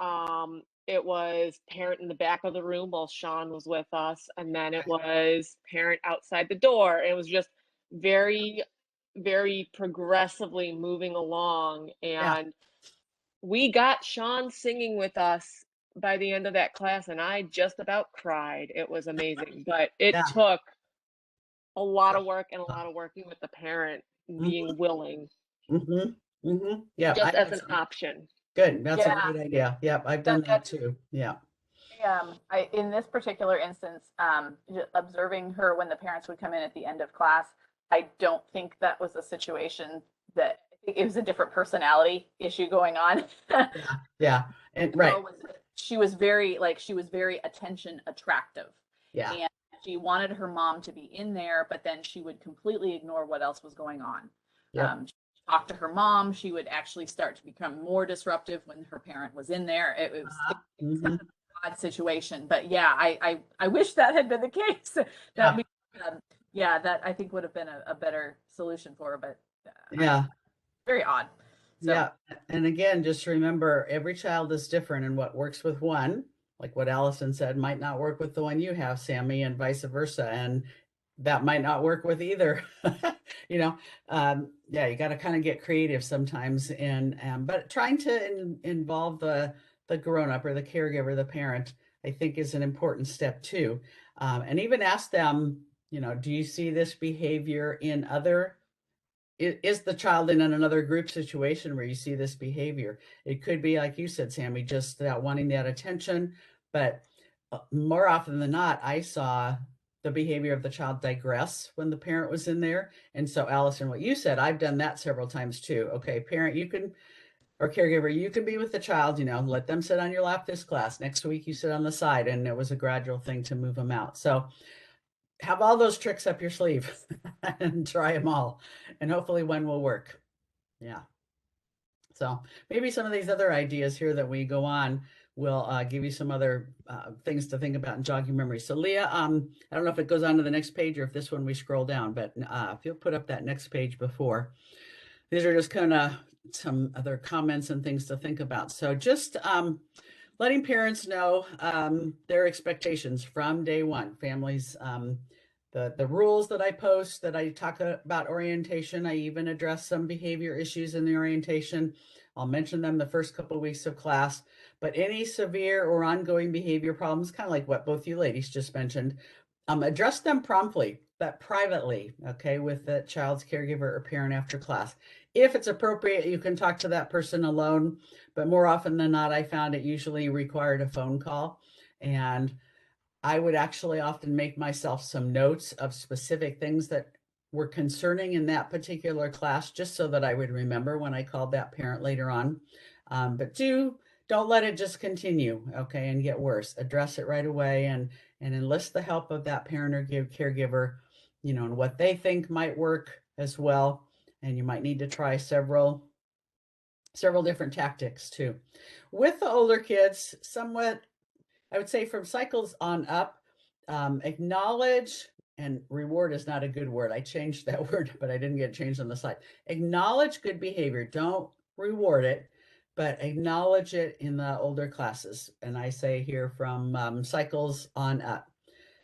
[SPEAKER 2] it was parent in the back of the room while Sean was with us. And then it was parent outside the door. It was just very, very progressively moving along.
[SPEAKER 1] Yeah.
[SPEAKER 2] And we got Sean singing with us by the end of that class, and I just about cried. It was amazing, but it
[SPEAKER 1] Yeah.
[SPEAKER 2] took a lot of work and a lot of working with the parent
[SPEAKER 1] Mm-hmm.
[SPEAKER 2] being willing
[SPEAKER 1] Mm-hmm. Mm-hmm. Yeah.
[SPEAKER 2] just as an option.
[SPEAKER 1] Good. That's a
[SPEAKER 3] Yeah,
[SPEAKER 1] great idea. Yep. I've done that
[SPEAKER 3] that's
[SPEAKER 1] too. Yeah.
[SPEAKER 3] I in this particular instance, observing her when the parents would come in at the end of class, I don't think that was a situation that I think it was a different personality issue going on.
[SPEAKER 1] Yeah. Yeah. And right.
[SPEAKER 3] She was very attention attractive.
[SPEAKER 1] Yeah.
[SPEAKER 3] And she wanted her mom to be in there, but then she would completely ignore what else was going on.
[SPEAKER 1] Yep.
[SPEAKER 3] She talked to her mom. She would actually start to become more disruptive when her parent was in there. It was
[SPEAKER 1] Mm-hmm.
[SPEAKER 3] kind of an odd situation, but yeah, I wish that had been the case.
[SPEAKER 1] Yeah.
[SPEAKER 3] That I think would have been a better solution for her, but
[SPEAKER 1] Yeah.
[SPEAKER 3] very odd. So,
[SPEAKER 1] Yeah. And again, just remember every child is different, and what works with one, like what Allison said, might not work with the one you have, Sammy, and vice versa. And that might not work with either. you know, yeah, you got to kind of get creative sometimes. And but trying to involve the grown up or the caregiver, the parent, I think is an important step too. And even ask them, do you see this behavior in other is the child in another group situation where you see this behavior? It could be, like you said, Sammy, just that wanting that attention. But more often than not, I saw the behavior of the child digress when the parent was in there. And so, Allison, what you said, I've done that several times too. Okay, parent, you can, or caregiver, you can be with the child, let them sit on your lap this class. Next week, you sit on the side. And it was a gradual thing to move them out. So, have all those tricks up your sleeve and try them all, and hopefully one will work. Yeah. So maybe some of these other ideas here that we go on will give you some other things to think about and jog your memory. So Leah, I don't know if it goes on to the next page or if this one we scroll down, but if you'll put up that next page before. These are just kind of some other comments and things to think about. So just letting parents know their expectations from day one. Families, the rules that I post, that I talk about orientation. I even address some behavior issues in the orientation. I'll mention them the first couple of weeks of class, but any severe or ongoing behavior problems, kind of like what both you ladies just mentioned, address them promptly, but privately, okay, with the child's caregiver or parent after class. If it's appropriate, you can talk to that person alone, but more often than not, I found it usually required a phone call. And I would actually often make myself some notes of specific things that were concerning in that particular class, just so that I would remember when I called that parent later on. But don't let it just continue, okay, and get worse. Address it right away and enlist the help of that parent or caregiver, and what they think might work as well. And you might need to try several different tactics too. With the older kids, somewhat, I would say from cycles on up, acknowledge, and reward is not a good word. I changed that word, but I didn't get it changed on the slide. Acknowledge good behavior. Don't reward it, but acknowledge it in the older classes. And I say here from cycles on up.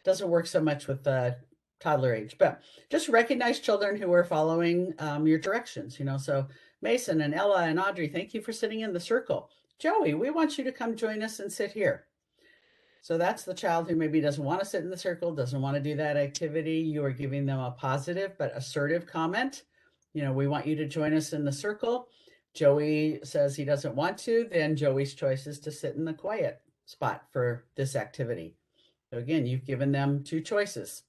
[SPEAKER 1] Doesn't work so much with the toddler age, but just recognize children who are following your directions. So Mason and Ella and Audrey, thank you for sitting in the circle. Joey, we want you to come join us and sit here. So that's the child who maybe doesn't want to sit in the circle, doesn't want to do that activity. You are giving them a positive but assertive comment. We want you to join us in the circle. Joey says he doesn't want to, then Joey's choice is to sit in the quiet spot for this activity. So again, you've given them two choices.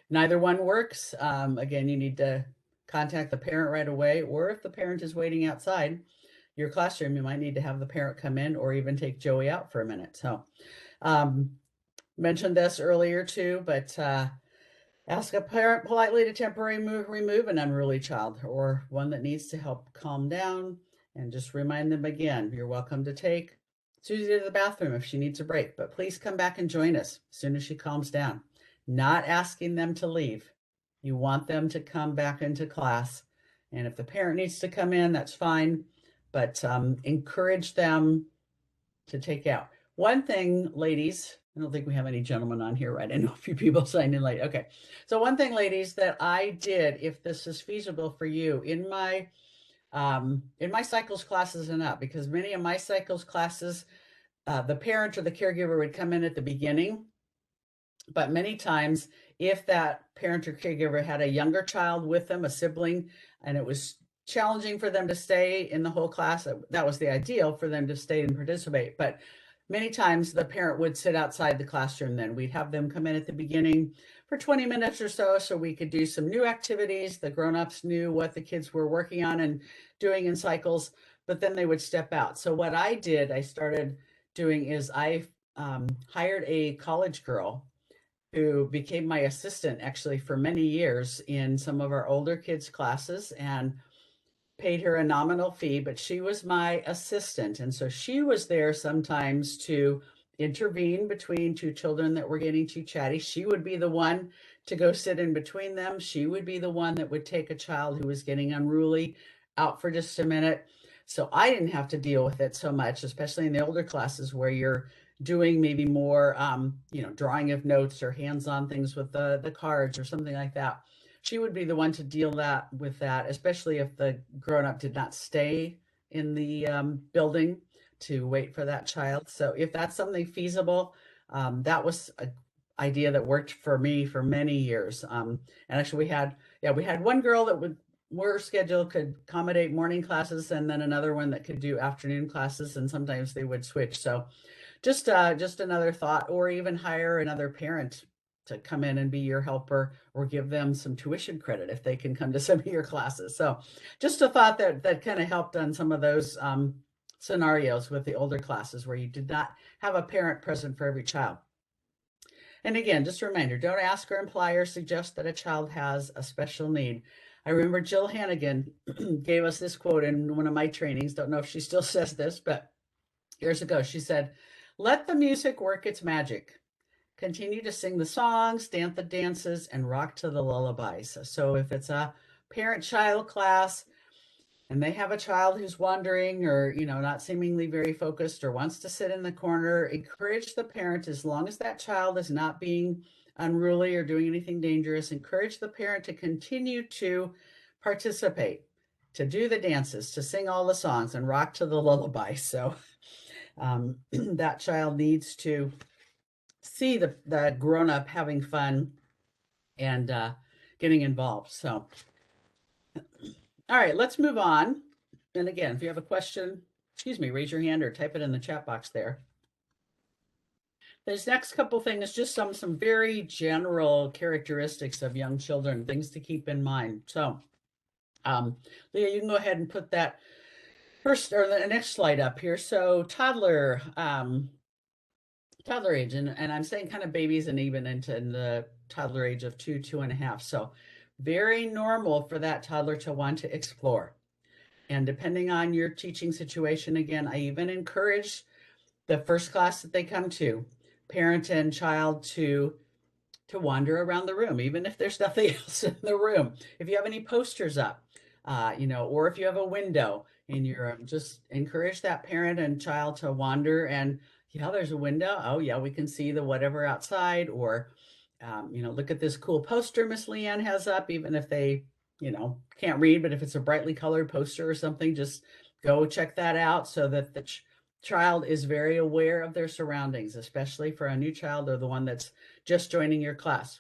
[SPEAKER 1] Neither one works. Again, you need to contact the parent right away, or if the parent is waiting outside your classroom, you might need to have the parent come in or even take Joey out for a minute. So mentioned this earlier too, but ask a parent politely to temporarily remove an unruly child or one that needs to help calm down, and just remind them again, you're welcome to take, Susie to the bathroom if she needs a break, but please come back and join us as soon as she calms down. Not asking them to leave. You want them to come back into class. And if the parent needs to come in, that's fine, but encourage them to take out. One thing, ladies, I don't think we have any gentlemen on here, right? I know a few people signed in late. Okay. So one thing, ladies, that I did, if this is feasible for you, in my cycles classes and up, because many of my cycles classes, the parent or the caregiver would come in at the beginning, but many times if that parent or caregiver had a younger child with them, a sibling, and it was challenging for them to stay in the whole class, that was the ideal for them to stay and participate. But many times the parent would sit outside the classroom. Then we'd have them come in at the beginning for 20 minutes or so we could do some new activities. The grown-ups knew what the kids were working on and doing in cycles, but then they would step out. So what I did, I started doing is I hired a college girl who became my assistant actually for many years in some of our older kids' classes, and paid her a nominal fee, but she was my assistant. And so she was there sometimes to intervene between two children that were getting too chatty. She would be the one to go sit in between them. She would be the one that would take a child who was getting unruly out for just a minute. So I didn't have to deal with it so much, especially in the older classes where you're doing maybe more, drawing of notes or hands-on things with the cards or something like that. She would be the one to deal with that, especially if the grown-up did not stay in the building to wait for that child. So if that's something feasible, that was an idea that worked for me for many years. And actually we had one girl that would her schedule could accommodate morning classes, and then another one that could do afternoon classes, and sometimes they would switch. So just another thought, or even hire another parent to come in and be your helper, or give them some tuition credit if they can come to some of your classes. So just a thought that kind of helped on some of those scenarios with the older classes where you did not have a parent present for every child. And again, just a reminder, don't ask or imply or suggest that a child has a special need. I remember Jill Hannigan gave us this quote in one of my trainings. Don't know if she still says this, but years ago, she said, "Let the music work its magic. Continue to sing the songs, dance the dances, and rock to the lullabies." So if it's a parent-child class and they have a child who's wandering or, not seemingly very focused or wants to sit in the corner, encourage the parent, as long as that child is not being unruly or doing anything dangerous, encourage the parent to continue to participate, to do the dances, to sing all the songs and rock to the lullaby. So that child needs to see the grown-up having fun and getting involved. So, all right, let's move on. And again, if you have a question, raise your hand or type it in the chat box there. This next couple things is just some very general characteristics of young children, things to keep in mind. So, Leah, you can go ahead and put that first or the next slide up here. So toddler age, and I'm saying kind of babies and even into the toddler age of 2.5. So very normal for that toddler to want to explore. And depending on your teaching situation, again, I even encourage the first class that they come to, parent and child to wander around the room, even if there's nothing else in the room. If you have any posters up, or if you have a window in your room, just encourage that parent and child to wander and, yeah, there's a window. Oh yeah, we can see the whatever outside, or, look at this cool poster Miss Lianne has up, even if they, can't read, but if it's a brightly colored poster or something, just go check that out so that the child is very aware of their surroundings, especially for a new child or the one that's just joining your class.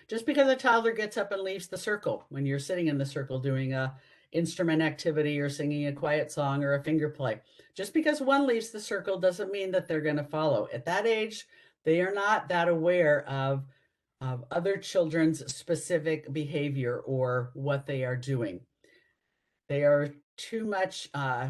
[SPEAKER 1] Just because a toddler gets up and leaves the circle when you're sitting in the circle doing a instrument activity or singing a quiet song or a finger play, just because one leaves the circle doesn't mean that they're going to follow. At that age, they are not that aware of other children's specific behavior or what they are doing. They are too much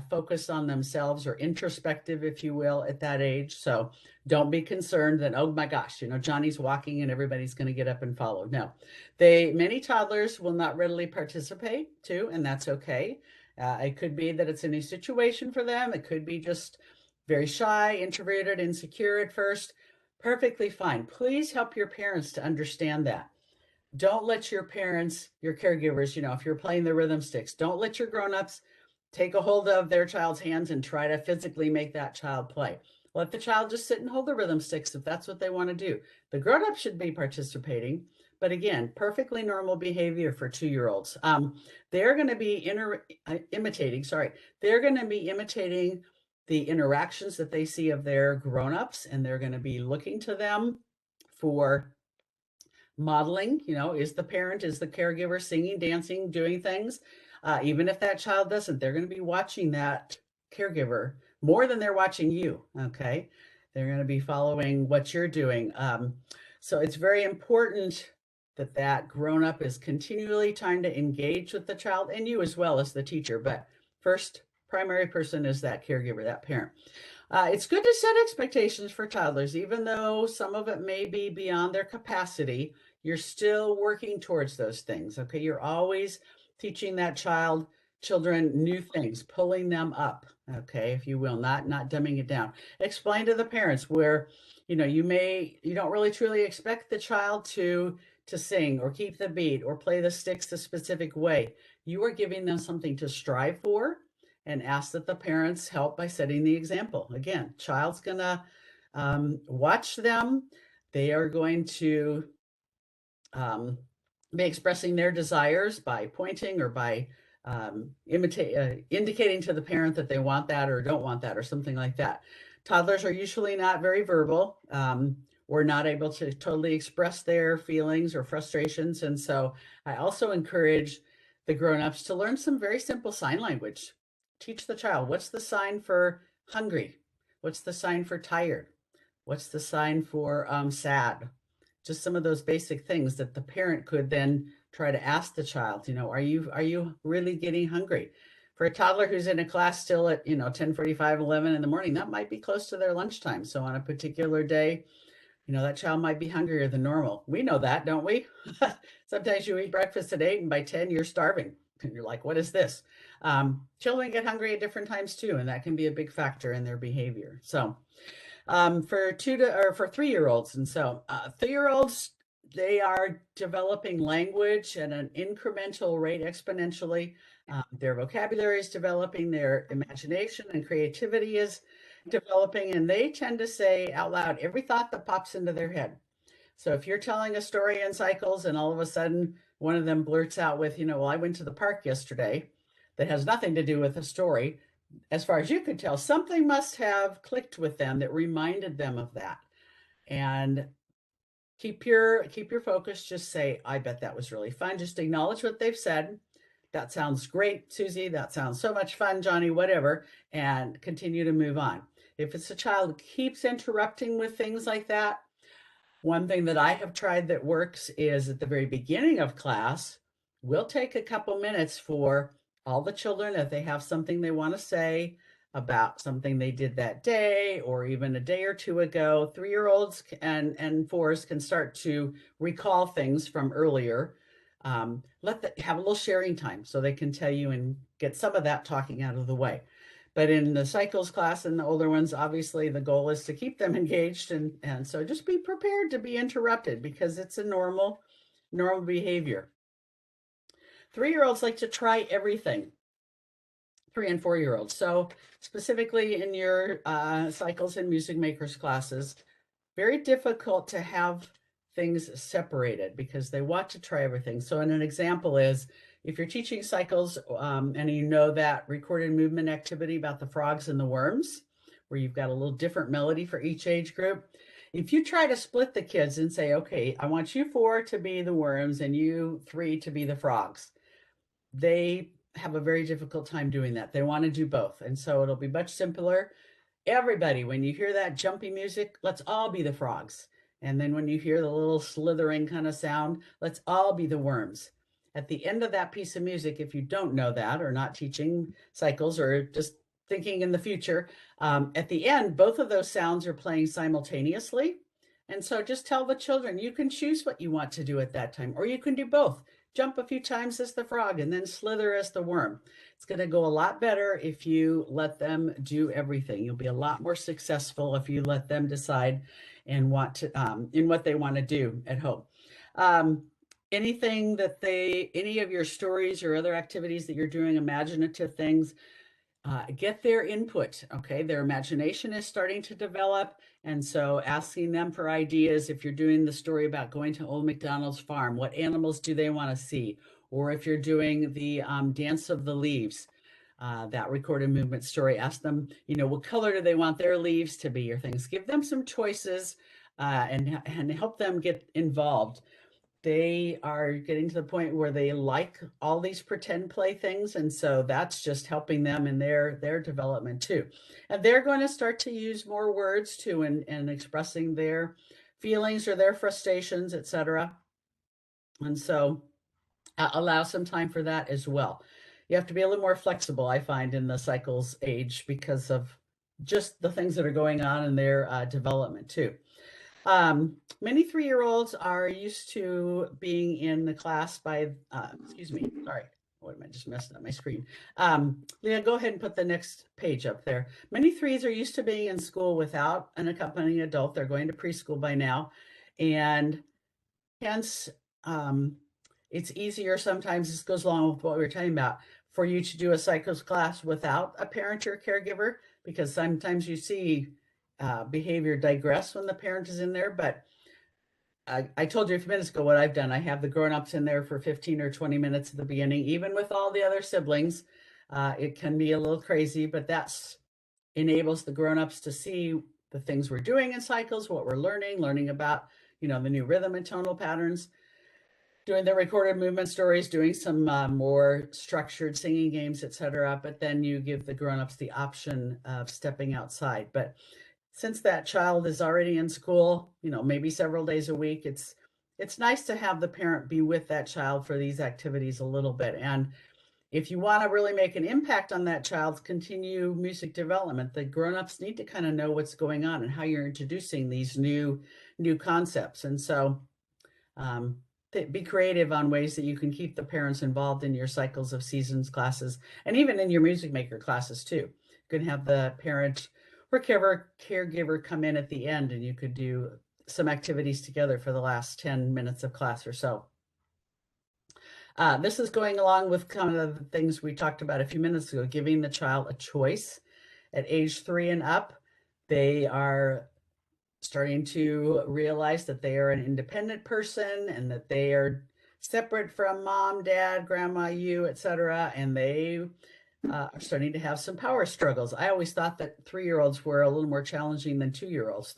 [SPEAKER 1] focused on themselves or introspective, if you will, at that age. So don't be concerned that, oh my gosh, Johnny's walking and everybody's going to get up and follow. No, many toddlers will not readily participate too, and that's okay. It could be that it's a new situation for them. It could be just very shy, introverted, insecure at first. Perfectly fine. Please help your parents to understand that. Don't let your parents, your caregivers, if you're playing the rhythm sticks, don't let your grown-ups take a hold of their child's hands and try to physically make that child play. Let the child just sit and hold the rhythm sticks if that's what they want to do. The grown-up should be participating, but again, perfectly normal behavior for 2-year-olds. They're going to be imitating, they're going to be imitating the interactions that they see of their grown-ups, and they're going to be looking to them for modeling. Is the parent, is the caregiver singing, dancing, doing things? Even if that child doesn't, they're going to be watching that caregiver more than they're watching you. Okay. They're going to be following what you're doing. So it's very important that that grown up is continually trying to engage with the child, and you as well as the teacher. But first primary person is that caregiver, that parent. It's good to set expectations for toddlers, even though some of it may be beyond their capacity. You're still working towards those things. Okay. You're always teaching that children new things, pulling them up. Okay. If you will, not dumbing it down. Explain to the parents where, you don't really truly expect the child to sing or keep the beat or play the sticks a specific way. You are giving them something to strive for, and ask that the parents help by setting the example. Again, child's gonna watch them. They are going to be expressing their desires by pointing or by indicating to the parent that they want that or don't want that or something like that. Toddlers are usually not very verbal or not able to totally express their feelings or frustrations. And so I also encourage the grown-ups to learn some very simple sign language. Teach the child, what's the sign for hungry? What's the sign for tired? What's the sign for sad? Just some of those basic things that the parent could then try to ask the child, are you really getting hungry? For a toddler who's in a class still at, 10:45, 11 in the morning, that might be close to their lunchtime. So on a particular day, that child might be hungrier than normal. We know that, don't we? Sometimes you eat breakfast at 8 and by 10 you're starving. And you're like, what is this? Children get hungry at different times too, and that can be a big factor in their behavior. So for 3-year-olds, and so 3-year-olds, they are developing language at an incremental rate, exponentially. Their vocabulary is developing, their imagination and creativity is developing, and they tend to say out loud every thought that pops into their head. So if you're telling a story in cycles and all of a sudden one of them blurts out with, well, I went to the park yesterday, that has nothing to do with the story, as far as you could tell, something must have clicked with them that reminded them of that. And keep your focus. Just say, I bet that was really fun. Just acknowledge what they've said. That sounds great, Susie. That sounds so much fun, Johnny, whatever, and continue to move on. If it's a child who keeps interrupting with things like that, one thing that I have tried that works is at the very beginning of class, we'll take a couple minutes for all the children, if they have something they want to say about something they did that day or even a day or two ago. 3-year-olds and 4s can start to recall things from earlier. Let them have a little sharing time so they can tell you and get some of that talking out of the way. But in the cycles class and the older ones, obviously the goal is to keep them engaged. And so just be prepared to be interrupted because it's a normal behavior. 3-year-olds like to try everything. 3 and 4-year-olds. So specifically in your cycles and music makers classes, very difficult to have things separated because they want to try everything. So an example is, if you're teaching cycles and you know that recorded movement activity about the frogs and the worms, where you've got a little different melody for each age group, if you try to split the kids and say, okay, I want you 4 to be the worms and you 3 to be the frogs, they have a very difficult time doing that. They want to do both. And so it'll be much simpler. Everybody, when you hear that jumpy music, let's all be the frogs. And then when you hear the little slithering kind of sound, let's all be the worms. At the end of that piece of music, if you don't know that or not teaching cycles or just thinking in the future, at the end, both of those sounds are playing simultaneously. And so just tell the children, you can choose what you want to do at that time, or you can do both. Jump a few times as the frog and then slither as the worm. It's going to go a lot better if you let them do everything. You'll be a lot more successful if you let them decide and want to in what they want to do at home. Anything that any of your stories or other activities that you're doing, imaginative things, get their input. Okay, their imagination is starting to develop, and so asking them for ideas. If you're doing the story about going to Old MacDonald's farm, what animals do they want to see? Or if you're doing the Dance of the Leaves, that recorded movement story, ask them, what color do they want their leaves to be, or things. Give them some choices, and help them get involved. They are getting to the point where they like all these pretend play things, and so that's just helping them in their development too. And they're going to start to use more words too, and expressing their feelings or their frustrations, etc. And so allow some time for that as well. You have to be a little more flexible, I find, in the cycles age, because of just the things that are going on in their development too. Many 3-year-olds are used to being in the class by, excuse me, sorry, what am I just messing up my screen? Leah, go ahead and put the next page up there. Many threes are used to being in school without an accompanying adult. They're going to preschool by now, and hence it's easier sometimes, this goes along with what we were talking about, for you to do a cycles class without a parent or caregiver, because sometimes you see behavior digress when the parent is in there. But I told you a few minutes ago what I've done. I have the grown-ups in there for 15 or 20 minutes at the beginning, even with all the other siblings. It can be a little crazy, but that's enables the grown-ups to see the things we're doing in cycles, what we're learning about, the new rhythm and tonal patterns, doing the recorded movement stories, doing some more structured singing games, etc. But then you give the grown-ups the option of stepping outside. But since that child is already in school, maybe several days a week, it's nice to have the parent be with that child for these activities a little bit. And if you want to really make an impact on that child's continued music development, the grown-ups need to kind of know what's going on and how you're introducing these new concepts. And so be creative on ways that you can keep the parents involved in your cycles of seasons classes, and even in your music maker classes too. You can have the parent or caregiver come in at the end, and you could do some activities together for the last 10 minutes of class or so. This is going along with kind of the things we talked about a few minutes ago, giving the child a choice. At age 3 and up, they are starting to realize that they are an independent person and that they are separate from mom, dad, grandma, you, etc. And they are starting to have some power struggles. I always thought that 3-year-olds were a little more challenging than 2-year-olds,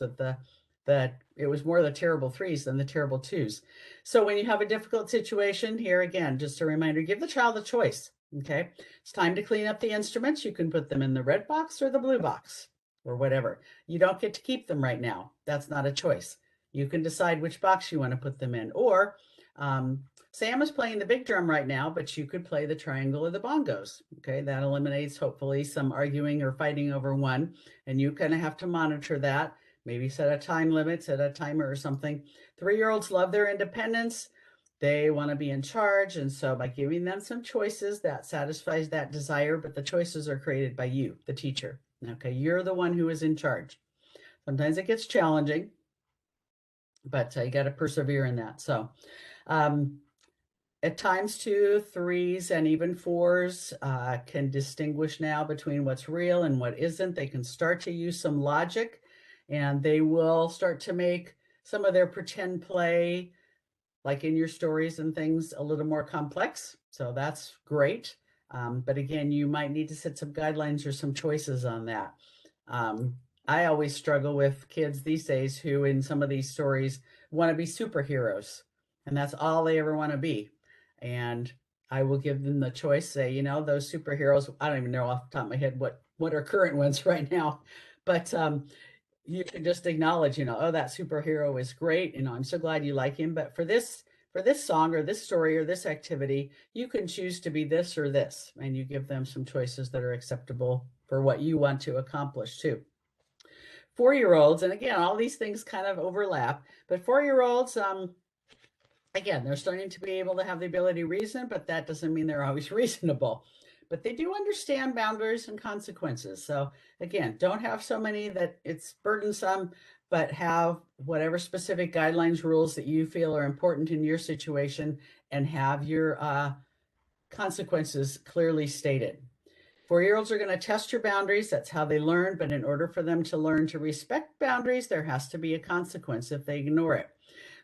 [SPEAKER 1] that it was more the terrible 3s than the terrible 2s. So when you have a difficult situation, here again, just a reminder, give the child a choice. Okay, it's time to clean up the instruments. You can put them in the red box or the blue box or whatever. You don't get to keep them right now. That's not a choice. You can decide which box you want to put them in. Or Sam is playing the big drum right now, but you could play the triangle or the bongos. Okay, that eliminates hopefully some arguing or fighting over one. And you kind of have to monitor that. Maybe set a time limit, set a timer or something. 3-year-olds love their independence. They want to be in charge. And so by giving them some choices, that satisfies that desire, but the choices are created by you, the teacher. Okay, you're the one who is in charge. Sometimes it gets challenging, but you got to persevere in that. So at times 2, 3s, and even 4s can distinguish now between what's real and what isn't. They can start to use some logic, and they will start to make some of their pretend play, like in your stories and things, a little more complex. So that's great. But again, you might need to set some guidelines or some choices on that. I always struggle with kids these days who in some of these stories want to be superheroes, and that's all they ever want to be. And I will give them the choice, say, those superheroes, I don't even know off the top of my head what are current ones right now, but you can just acknowledge, oh, that superhero is great. I'm so glad you like him. But for this song or this story or this activity, you can choose to be this or this. And you give them some choices that are acceptable for what you want to accomplish too. 4-year-olds, and again, all these things kind of overlap, but 4-year-olds, again, they're starting to be able to have the ability to reason, but that doesn't mean they're always reasonable. but they do understand boundaries and consequences. So again, don't have so many that it's burdensome, but have whatever specific guidelines, rules that you feel are important in your situation, and have your consequences clearly stated. 4-year-olds are going to test your boundaries. That's how they learn. But in order for them to learn to respect boundaries, there has to be a consequence if they ignore it.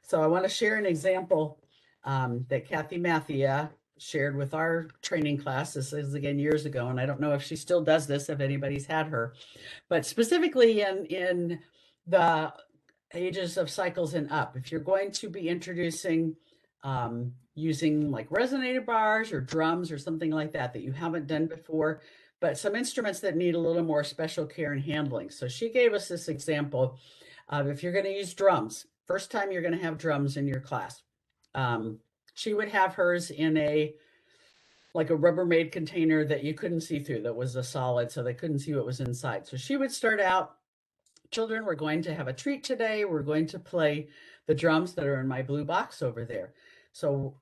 [SPEAKER 1] So I want to share an example that Kathy Mathia shared with our training class. This is again years ago, and I don't know if she still does this, if anybody's had her, but specifically in the ages of cycles and up, if you're going to be introducing using like resonator bars or drums or something like that you haven't done before, but some instruments that need a little more special care and handling. So she gave us this example of, if you're going to use drums, first time you're going to have drums in your class, she would have hers in a like a Rubbermaid container that you couldn't see through, that was a solid, so they couldn't see what was inside. So she would start out, children, we're going to have a treat today. We're going to play the drums that are in my blue box over there. So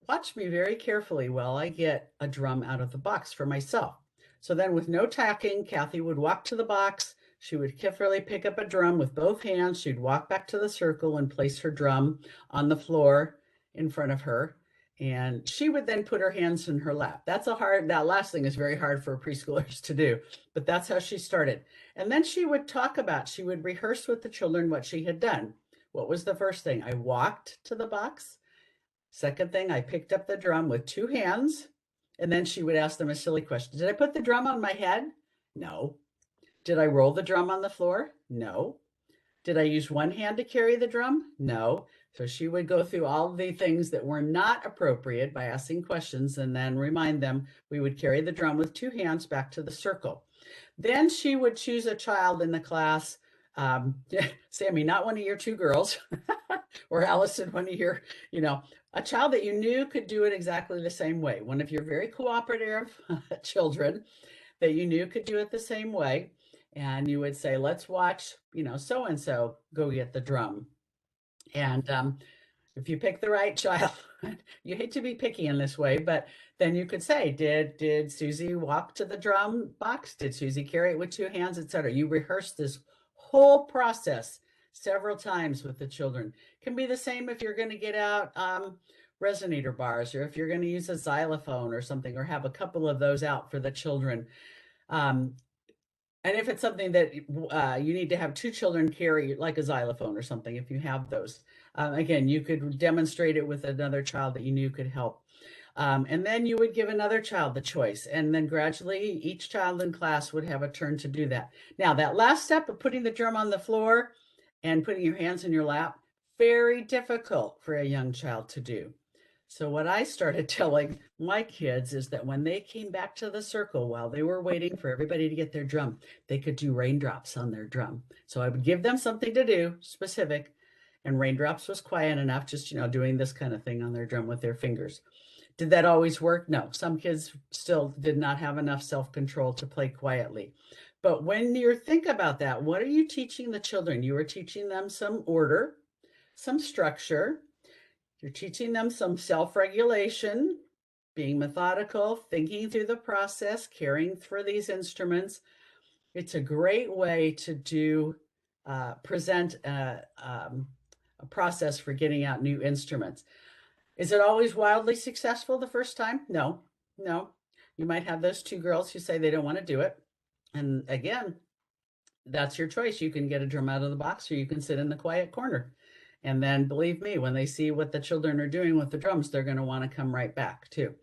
[SPEAKER 1] watch me very carefully while I get a drum out of the box for myself. So then, with no tacking, Kathy would walk to the box. She would carefully pick up a drum with both hands. She'd walk back to the circle and place her drum on the floor in front of her. And she would then put her hands in her lap. That last thing is very hard for preschoolers to do, but that's how she started. And then she would she would rehearse with the children what she had done. What was the first thing? I walked to the box. Second thing, I picked up the drum with 2 hands. And then she would ask them a silly question. Did I put the drum on my head? No. Did I roll the drum on the floor? No. Did I use one hand to carry the drum? No. So she would go through all the things that were not appropriate by asking questions, and then remind them we would carry the drum with 2 hands back to the circle. Then she would choose a child in the class, Sammy, not one of your 2 girls, or Allison, one of your, a child that you knew could do it exactly the same way. One of your very cooperative children that you knew could do it the same way. And you would say, let's watch, so-and-so go get the drum. And if you pick the right child, you hate to be picky in this way, but then you could say, did Susie walk to the drum box? Did Susie carry it with 2 hands, etc.? You rehearse this whole process several times with the children. It can be the same if you're going to get out resonator bars, or if you're going to use a xylophone or something, or have a couple of those out for the children. And if it's something that you need to have 2 children carry, like a xylophone or something, if you have those, again, you could demonstrate it with another child that you knew could help. And then you would give another child the choice. And then gradually each child in class would have a turn to do that. Now, that last step of putting the drum on the floor and putting your hands in your lap, very difficult for a young child to do. So what I started telling my kids is that when they came back to the circle, while they were waiting for everybody to get their drum, they could do raindrops on their drum. So I would give them something to do specific, and raindrops was quiet enough, just, doing this kind of thing on their drum with their fingers. Did that always work? No, some kids still did not have enough self-control to play quietly. But when you think about that, what are you teaching the children? You are teaching them some order, some structure. You're teaching them some self-regulation, being methodical, thinking through the process, caring for these instruments. It's a great way to present a process for getting out new instruments. Is it always wildly successful the first time? No. You might have those 2 girls who say they don't want to do it. And again, that's your choice. You can get a drum out of the box, or you can sit in the quiet corner. And then, believe me, when they see what the children are doing with the drums, they're going to want to come right back too.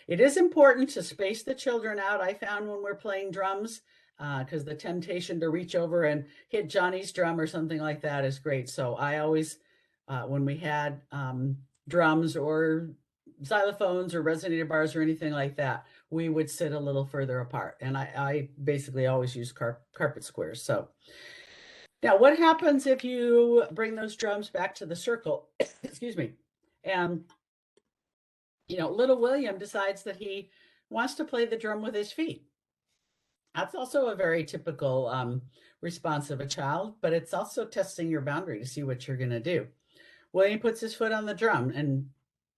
[SPEAKER 1] It is important to space the children out, I found, when we're playing drums, because the temptation to reach over and hit Johnny's drum or something like that is great. So I always, when we had drums or xylophones or resonator bars or anything like that, we would sit a little further apart. And I basically always use carpet squares. So now, what happens if you bring those drums back to the circle, excuse me, and, little William decides that he wants to play the drum with his feet? That's also a very typical response of a child, but it's also testing your boundary to see what you're going to do. William puts his foot on the drum, and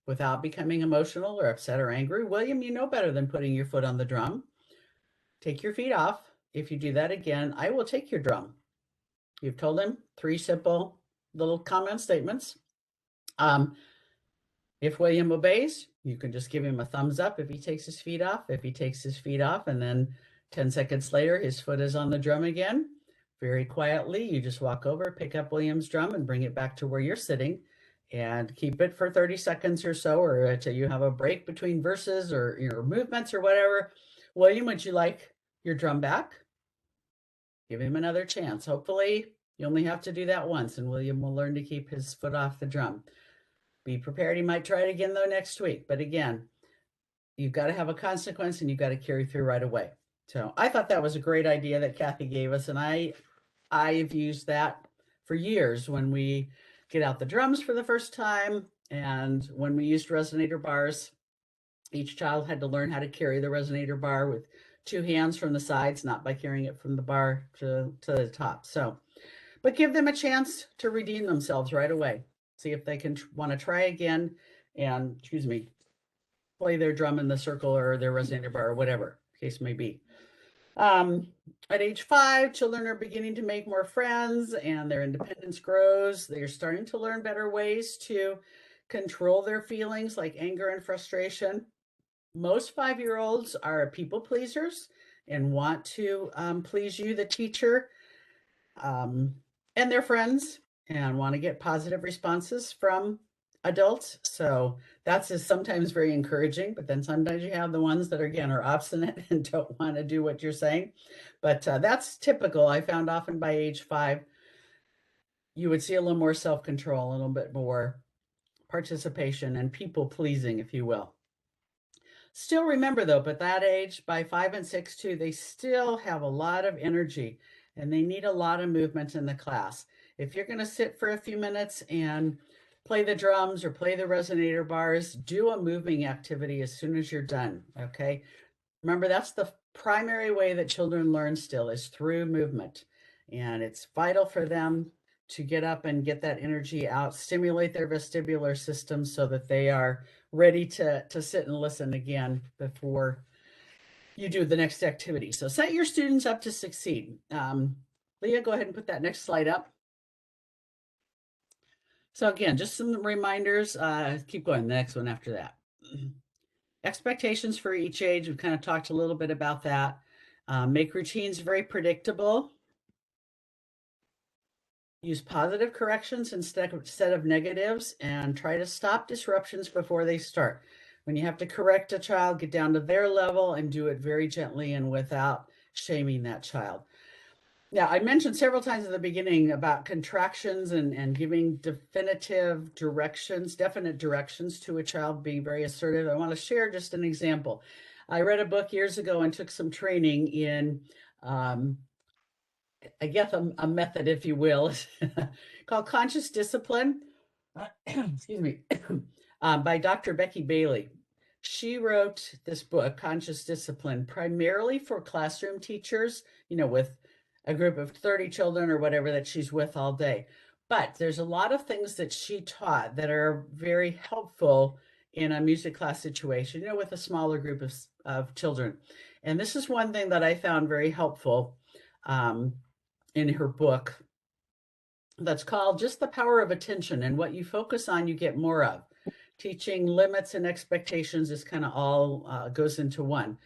[SPEAKER 1] without becoming emotional or upset or angry. William, you know better than putting your foot on the drum. Take your feet off. If you do that again, I will take your drum. You've told him 3 simple little comment statements. If William obeys, you can just give him a thumbs up if he takes his feet off. If he takes his feet off and then 10 seconds later, his foot is on the drum again, very quietly, you just walk over, pick up William's drum and bring it back to where you're sitting and keep it for 30 seconds or so, or until you have a break between verses or your movements or whatever. William, would you like your drum back? Give him another chance. Hopefully, you only have to do that once and William will learn to keep his foot off the drum. Be prepared. He might try it again, though, next week. But again, you've got to have a consequence and you've got to carry through right away. So I thought that was a great idea that Kathy gave us. And I've used that for years when we get out the drums for the first time. And when we used resonator bars, each child had to learn how to carry the resonator bar with 2 hands from the sides, not by carrying it from the bar to the top. So, but give them a chance to redeem themselves right away. See if they can want to try again and, play their drum in the circle or their resonator bar or whatever the case may be. At age 5, children are beginning to make more friends and their independence grows. They're starting to learn better ways to control their feelings like anger and frustration. Most 5-year-olds are people pleasers and want to please you, the teacher, and their friends, and want to get positive responses from adults. So that's sometimes very encouraging, but then sometimes you have the ones that are obstinate and don't want to do what you're saying. But that's typical. I found often by age 5, you would see a little more self-control, a little bit more participation and people pleasing, if you will. Still remember though, but that age, by 5 and 6 too, they still have a lot of energy and they need a lot of movement in the class. If you're going to sit for a few minutes and play the drums or play the resonator bars, do a moving activity as soon as you're done, okay? Remember, that's the primary way that children learn still, is through movement. And it's vital for them to get up and get that energy out, stimulate their vestibular system so that they are ready to sit and listen again before you do the next activity. So set your students up to succeed. Leah, go ahead and put that next slide up. So again, just some reminders. Keep going, the next one after that. Expectations for each age. We've kind of talked a little bit about that. Make routines very predictable. Use positive corrections instead of negatives, and try to stop disruptions before they start. When you have to correct a child, get down to their level and do it very gently and without shaming that child. Now, I mentioned several times at the beginning about contractions and giving definite directions to a child, being very assertive. I want to share just an example. I read a book years ago and took some training in, I guess a method, if you will, called Conscious Discipline, excuse me, by Dr. Becky Bailey. She wrote this book, Conscious Discipline, primarily for classroom teachers, with a group of 30 children or whatever that she's with all day. But there's a lot of things that she taught that are very helpful in a music class situation, with a smaller group of children. And this is one thing that I found very helpful in her book that's called Just the Power of Attention. And what you focus on, you get more of. Teaching limits and expectations is kind of all goes into one.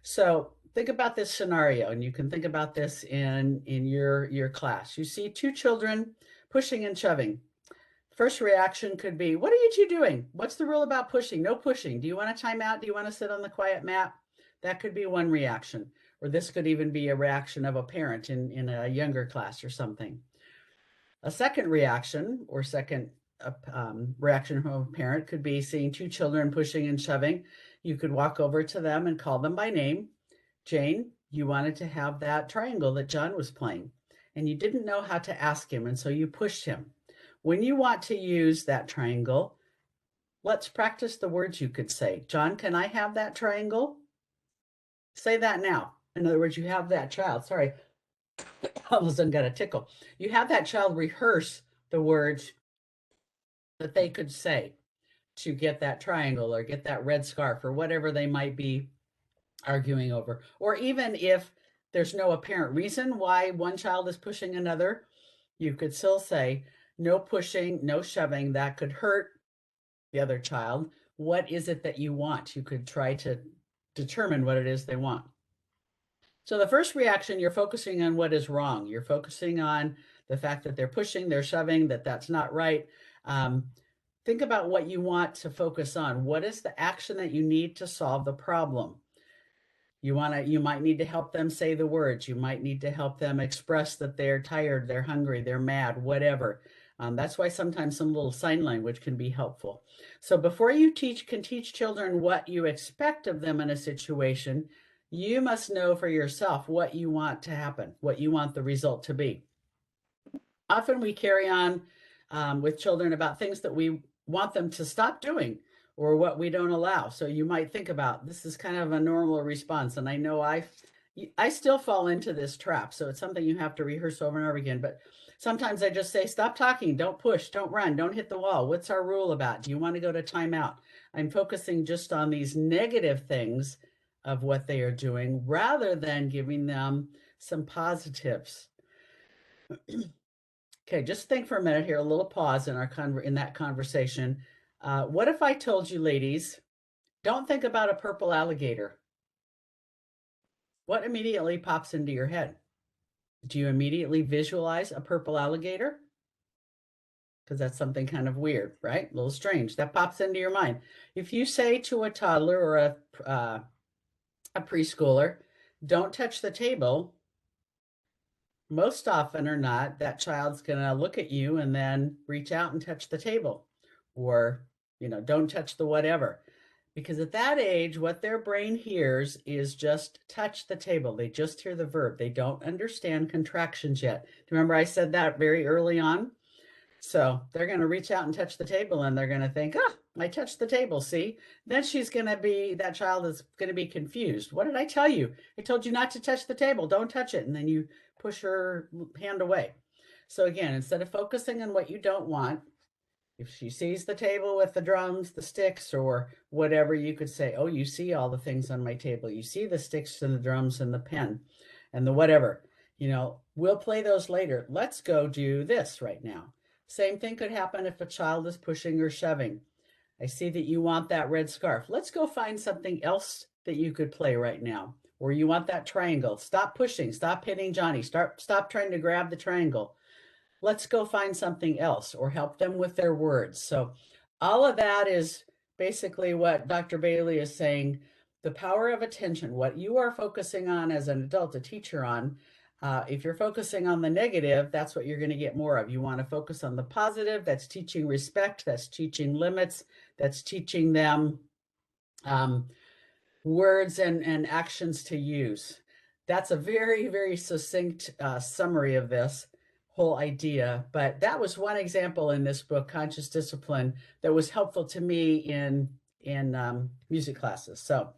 [SPEAKER 1] So think about this scenario, and you can think about this in your class. You see 2 children pushing and shoving. First reaction could be, what are you 2 doing? What's the rule about pushing? No pushing. Do you want to time out? Do you want to sit on the quiet mat? That could be one reaction. Or this could even be a reaction of a parent in a younger class or something. A second reaction reaction from a parent could be seeing 2 children pushing and shoving. You could walk over to them and call them by name. Jane, you wanted to have that triangle that John was playing, and you didn't know how to ask him, and so you pushed him. When you want to use that triangle, let's practice the words you could say. John, can I have that triangle? Say that now. In other words, you have that child, sorry, all of a sudden got a tickle. You have that child rehearse the words that they could say to get that triangle or get that red scarf or whatever they might be arguing over. Or even if there's no apparent reason why one child is pushing another, you could still say, no pushing, no shoving, that could hurt the other child. What is it that you want? You could try to determine what it is they want. So the first reaction, you're focusing on what is wrong. You're focusing on the fact that they're pushing, they're shoving, that's not right. Think about what you want to focus on. What is the action that you need to solve the problem? You might need to help them say the words. You might need to help them express that they're tired, they're hungry, they're mad, whatever. That's why sometimes some little sign language can be helpful. So before you can teach children what you expect of them in a situation, you must know for yourself what you want to happen, what you want the result to be. Often we carry on with children about things that we want them to stop doing or what we don't allow. So you might think about, this is kind of a normal response. And I know I still fall into this trap. So it's something you have to rehearse over and over again. But sometimes I just say, stop talking, don't push, don't run, don't hit the wall. What's our rule about? Do you want to go to timeout? I'm focusing just on these negative things of what they are doing rather than giving them some positives. Okay, just think for a minute here, a little pause in that conversation. What if I told you, ladies, don't think about a purple alligator? What immediately pops into your head? Do you immediately visualize a purple alligator? Because that's something kind of weird, right? A little strange. That pops into your mind. If you say to a toddler or a preschooler, don't touch the table, most often or not, that child's going to look at you and then reach out and touch the table or, don't touch the whatever. Because at that age, what their brain hears is just touch the table. They just hear the verb. They don't understand contractions yet. Do you remember I said that very early on? So they're going to reach out and touch the table and they're going to think, I touched the table, see? Then that child is going to be confused. What did I tell you? I told you not to touch the table. Don't touch it. And then you push her hand away. So again, instead of focusing on what you don't want, if she sees the table with the drums, the sticks, or whatever, you could say, oh, you see all the things on my table. You see the sticks and the drums and the pen and the whatever. We'll play those later. Let's go do this right now. Same thing could happen if a child is pushing or shoving. I see that you want that red scarf. Let's go find something else that you could play right now. Or you want that triangle. Stop pushing. Stop hitting Johnny. Stop trying to grab the triangle. Let's go find something else or help them with their words. So all of that is basically what Dr. Bailey is saying. The power of attention, what you are focusing on as an adult, a teacher on. If you're focusing on the negative, that's what you're going to get more of. You want to focus on the positive. That's teaching respect. That's teaching limits. That's teaching them words and actions to use. That's a very, very succinct summary of this whole idea. But that was one example in this book, Conscious Discipline, that was helpful to me in music classes. So,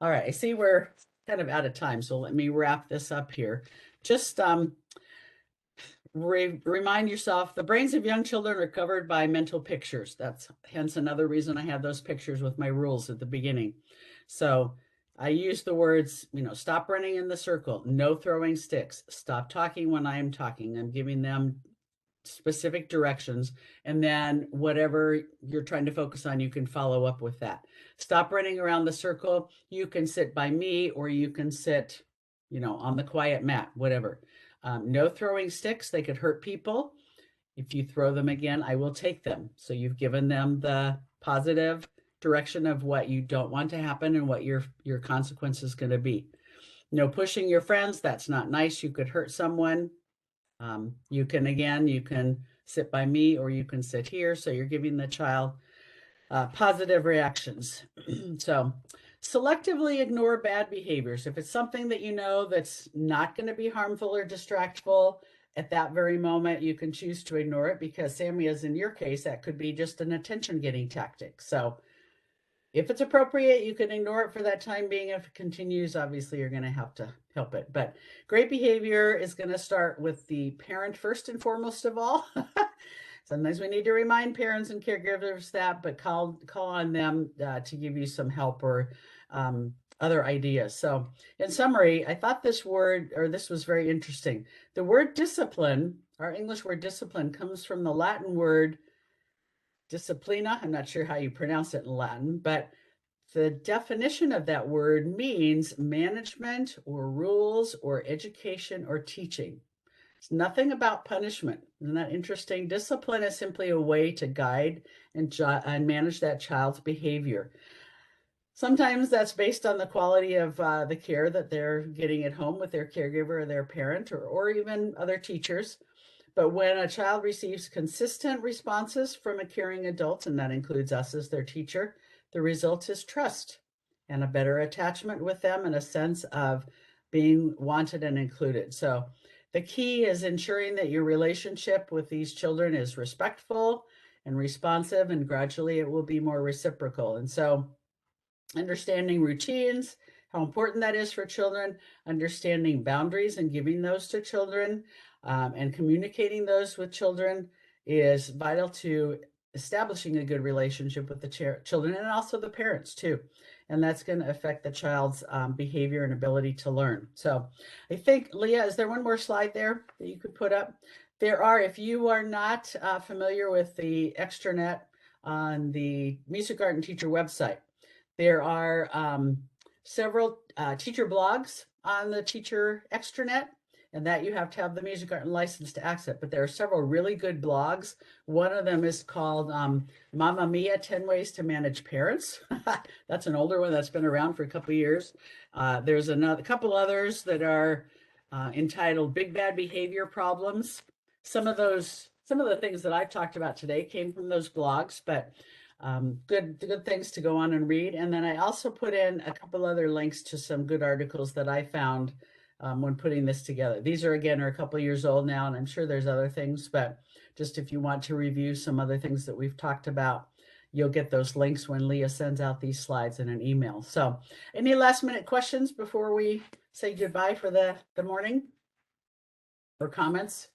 [SPEAKER 1] all right, I see we're kind of out of time. So let me wrap this up here. Just remind yourself, the brains of young children are covered by mental pictures. That's hence another reason I have those pictures with my rules at the beginning. So I use the words, stop running in the circle, no throwing sticks, stop talking when I am talking. I'm giving them specific directions, and then whatever you're trying to focus on, you can follow up with that. Stop running around the circle. You can sit by me, or you can sit on the quiet mat, whatever. No throwing sticks. They could hurt people. If you throw them again, I will take them. So you've given them the positive direction of what you don't want to happen and what your consequence is going to be. No pushing your friends. That's not nice. You could hurt someone. You can sit by me, or you can sit here. So you're giving the child positive reactions. So selectively ignore bad behaviors. If it's something that that's not going to be harmful or distractful at that very moment, you can choose to ignore it, because Sammy, as in your case, that could be just an attention getting tactic. So if it's appropriate, you can ignore it for that time being. If it continues, obviously you're going to have to help it. But great behavior is going to start with the parent first and foremost of all. Sometimes we need to remind parents and caregivers that, but call on them to give you some help or other ideas. So in summary, I thought this was very interesting. The word discipline, our English word discipline, comes from the Latin word disciplina. I'm not sure how you pronounce it in Latin, but the definition of that word means management or rules or education or teaching. It's nothing about punishment. Isn't that interesting? Discipline is simply a way to guide and manage that child's behavior. Sometimes that's based on the quality of the care that they're getting at home with their caregiver or their parent or even other teachers. But when a child receives consistent responses from a caring adult, and that includes us as their teacher, the result is trust and a better attachment with them and a sense of being wanted and included. So the key is ensuring that your relationship with these children is respectful and responsive, and gradually it will be more reciprocal. And so understanding routines, how important that is for children, understanding boundaries and giving those to children, and communicating those with children is vital to establishing a good relationship with the children and also the parents too. And that's going to affect the child's behavior and ability to learn. So I think, Leah, is there one more slide there that you could put up? There are, if you are not familiar with the extranet on the Musikgarten teacher website, there are several teacher blogs on the teacher extranet, and that you have to have the Musikgarten license to access. But there are several really good blogs. One of them is called Mamma Mia, 10 Ways to Manage Parents. That's an older one that's been around for a couple of years. There's a couple others that are entitled Big Bad Behavior Problems. Some of the things that I've talked about today came from those blogs, but good things to go on and read. And then I also put in a couple other links to some good articles that I found when putting this together. These are a couple of years old now, and I'm sure there's other things, but just if you want to review some other things that we've talked about, you'll get those links when Leah sends out these slides in an email. So any last minute questions before we say goodbye for the morning or comments?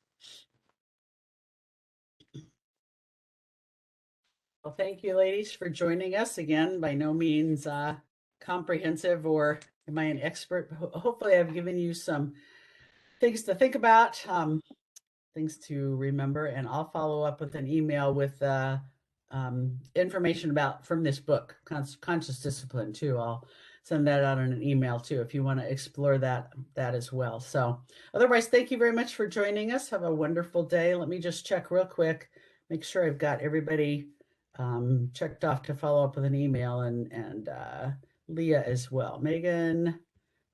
[SPEAKER 1] Well, thank you, ladies, for joining us again. By no means comprehensive, or am I an expert? Hopefully I've given you some things to think about, things to remember, and I'll follow up with an email with information from this book, Conscious Discipline, too. I'll send that out in an email too if you want to explore that as well. So otherwise, thank you very much for joining us. Have a wonderful day. Let me just check real quick, make sure I've got everybody checked off to follow up with an email, and Leah as well. Megan,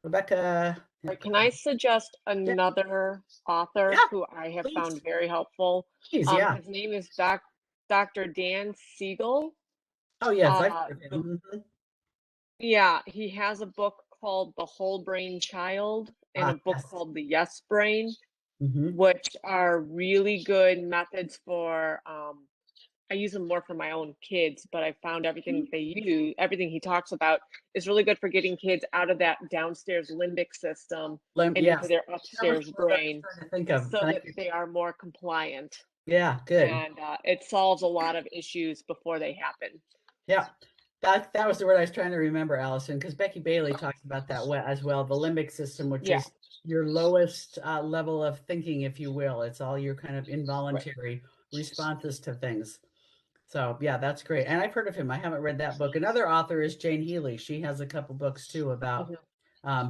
[SPEAKER 1] Rebecca.
[SPEAKER 2] Can I suggest another author who I have found very helpful?
[SPEAKER 1] Please,
[SPEAKER 2] His name is Dr. Dan Siegel.
[SPEAKER 1] Oh, yes, I've heard of him.
[SPEAKER 2] Yeah, he has a book called The Whole Brain Child and a book called The Yes Brain, which are really good methods for, I use them more for my own kids, but I found everything he talks about is really good for getting kids out of that downstairs limbic system and into their upstairs brain so that they are more compliant.
[SPEAKER 1] Yeah, good.
[SPEAKER 2] And it solves a lot of issues before they happen.
[SPEAKER 1] Yeah, that was the word I was trying to remember, Allison, because Becky Bailey talks about that as well, the limbic system, which is your lowest level of thinking, if you will. It's all your kind of involuntary responses to things. So yeah, that's great. And I've heard of him. I haven't read that book. Another author is Jane Healy. She has a couple books too about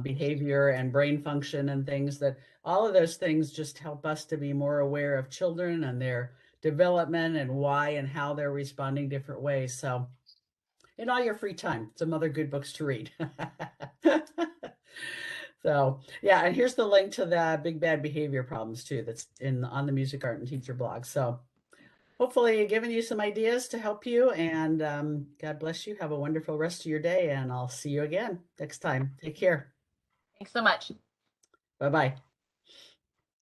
[SPEAKER 1] behavior and brain function and things, that all of those things just help us to be more aware of children and their development and why and how they're responding different ways. So in all your free time, some other good books to read. So yeah, and here's the link to the Big Bad Behavior Problems too, that's on the Musikgarten teacher blog. So hopefully giving you some ideas to help you, and God bless you. Have a wonderful rest of your day, and I'll see you again next time. Take care.
[SPEAKER 3] Thanks so much.
[SPEAKER 1] Bye-bye.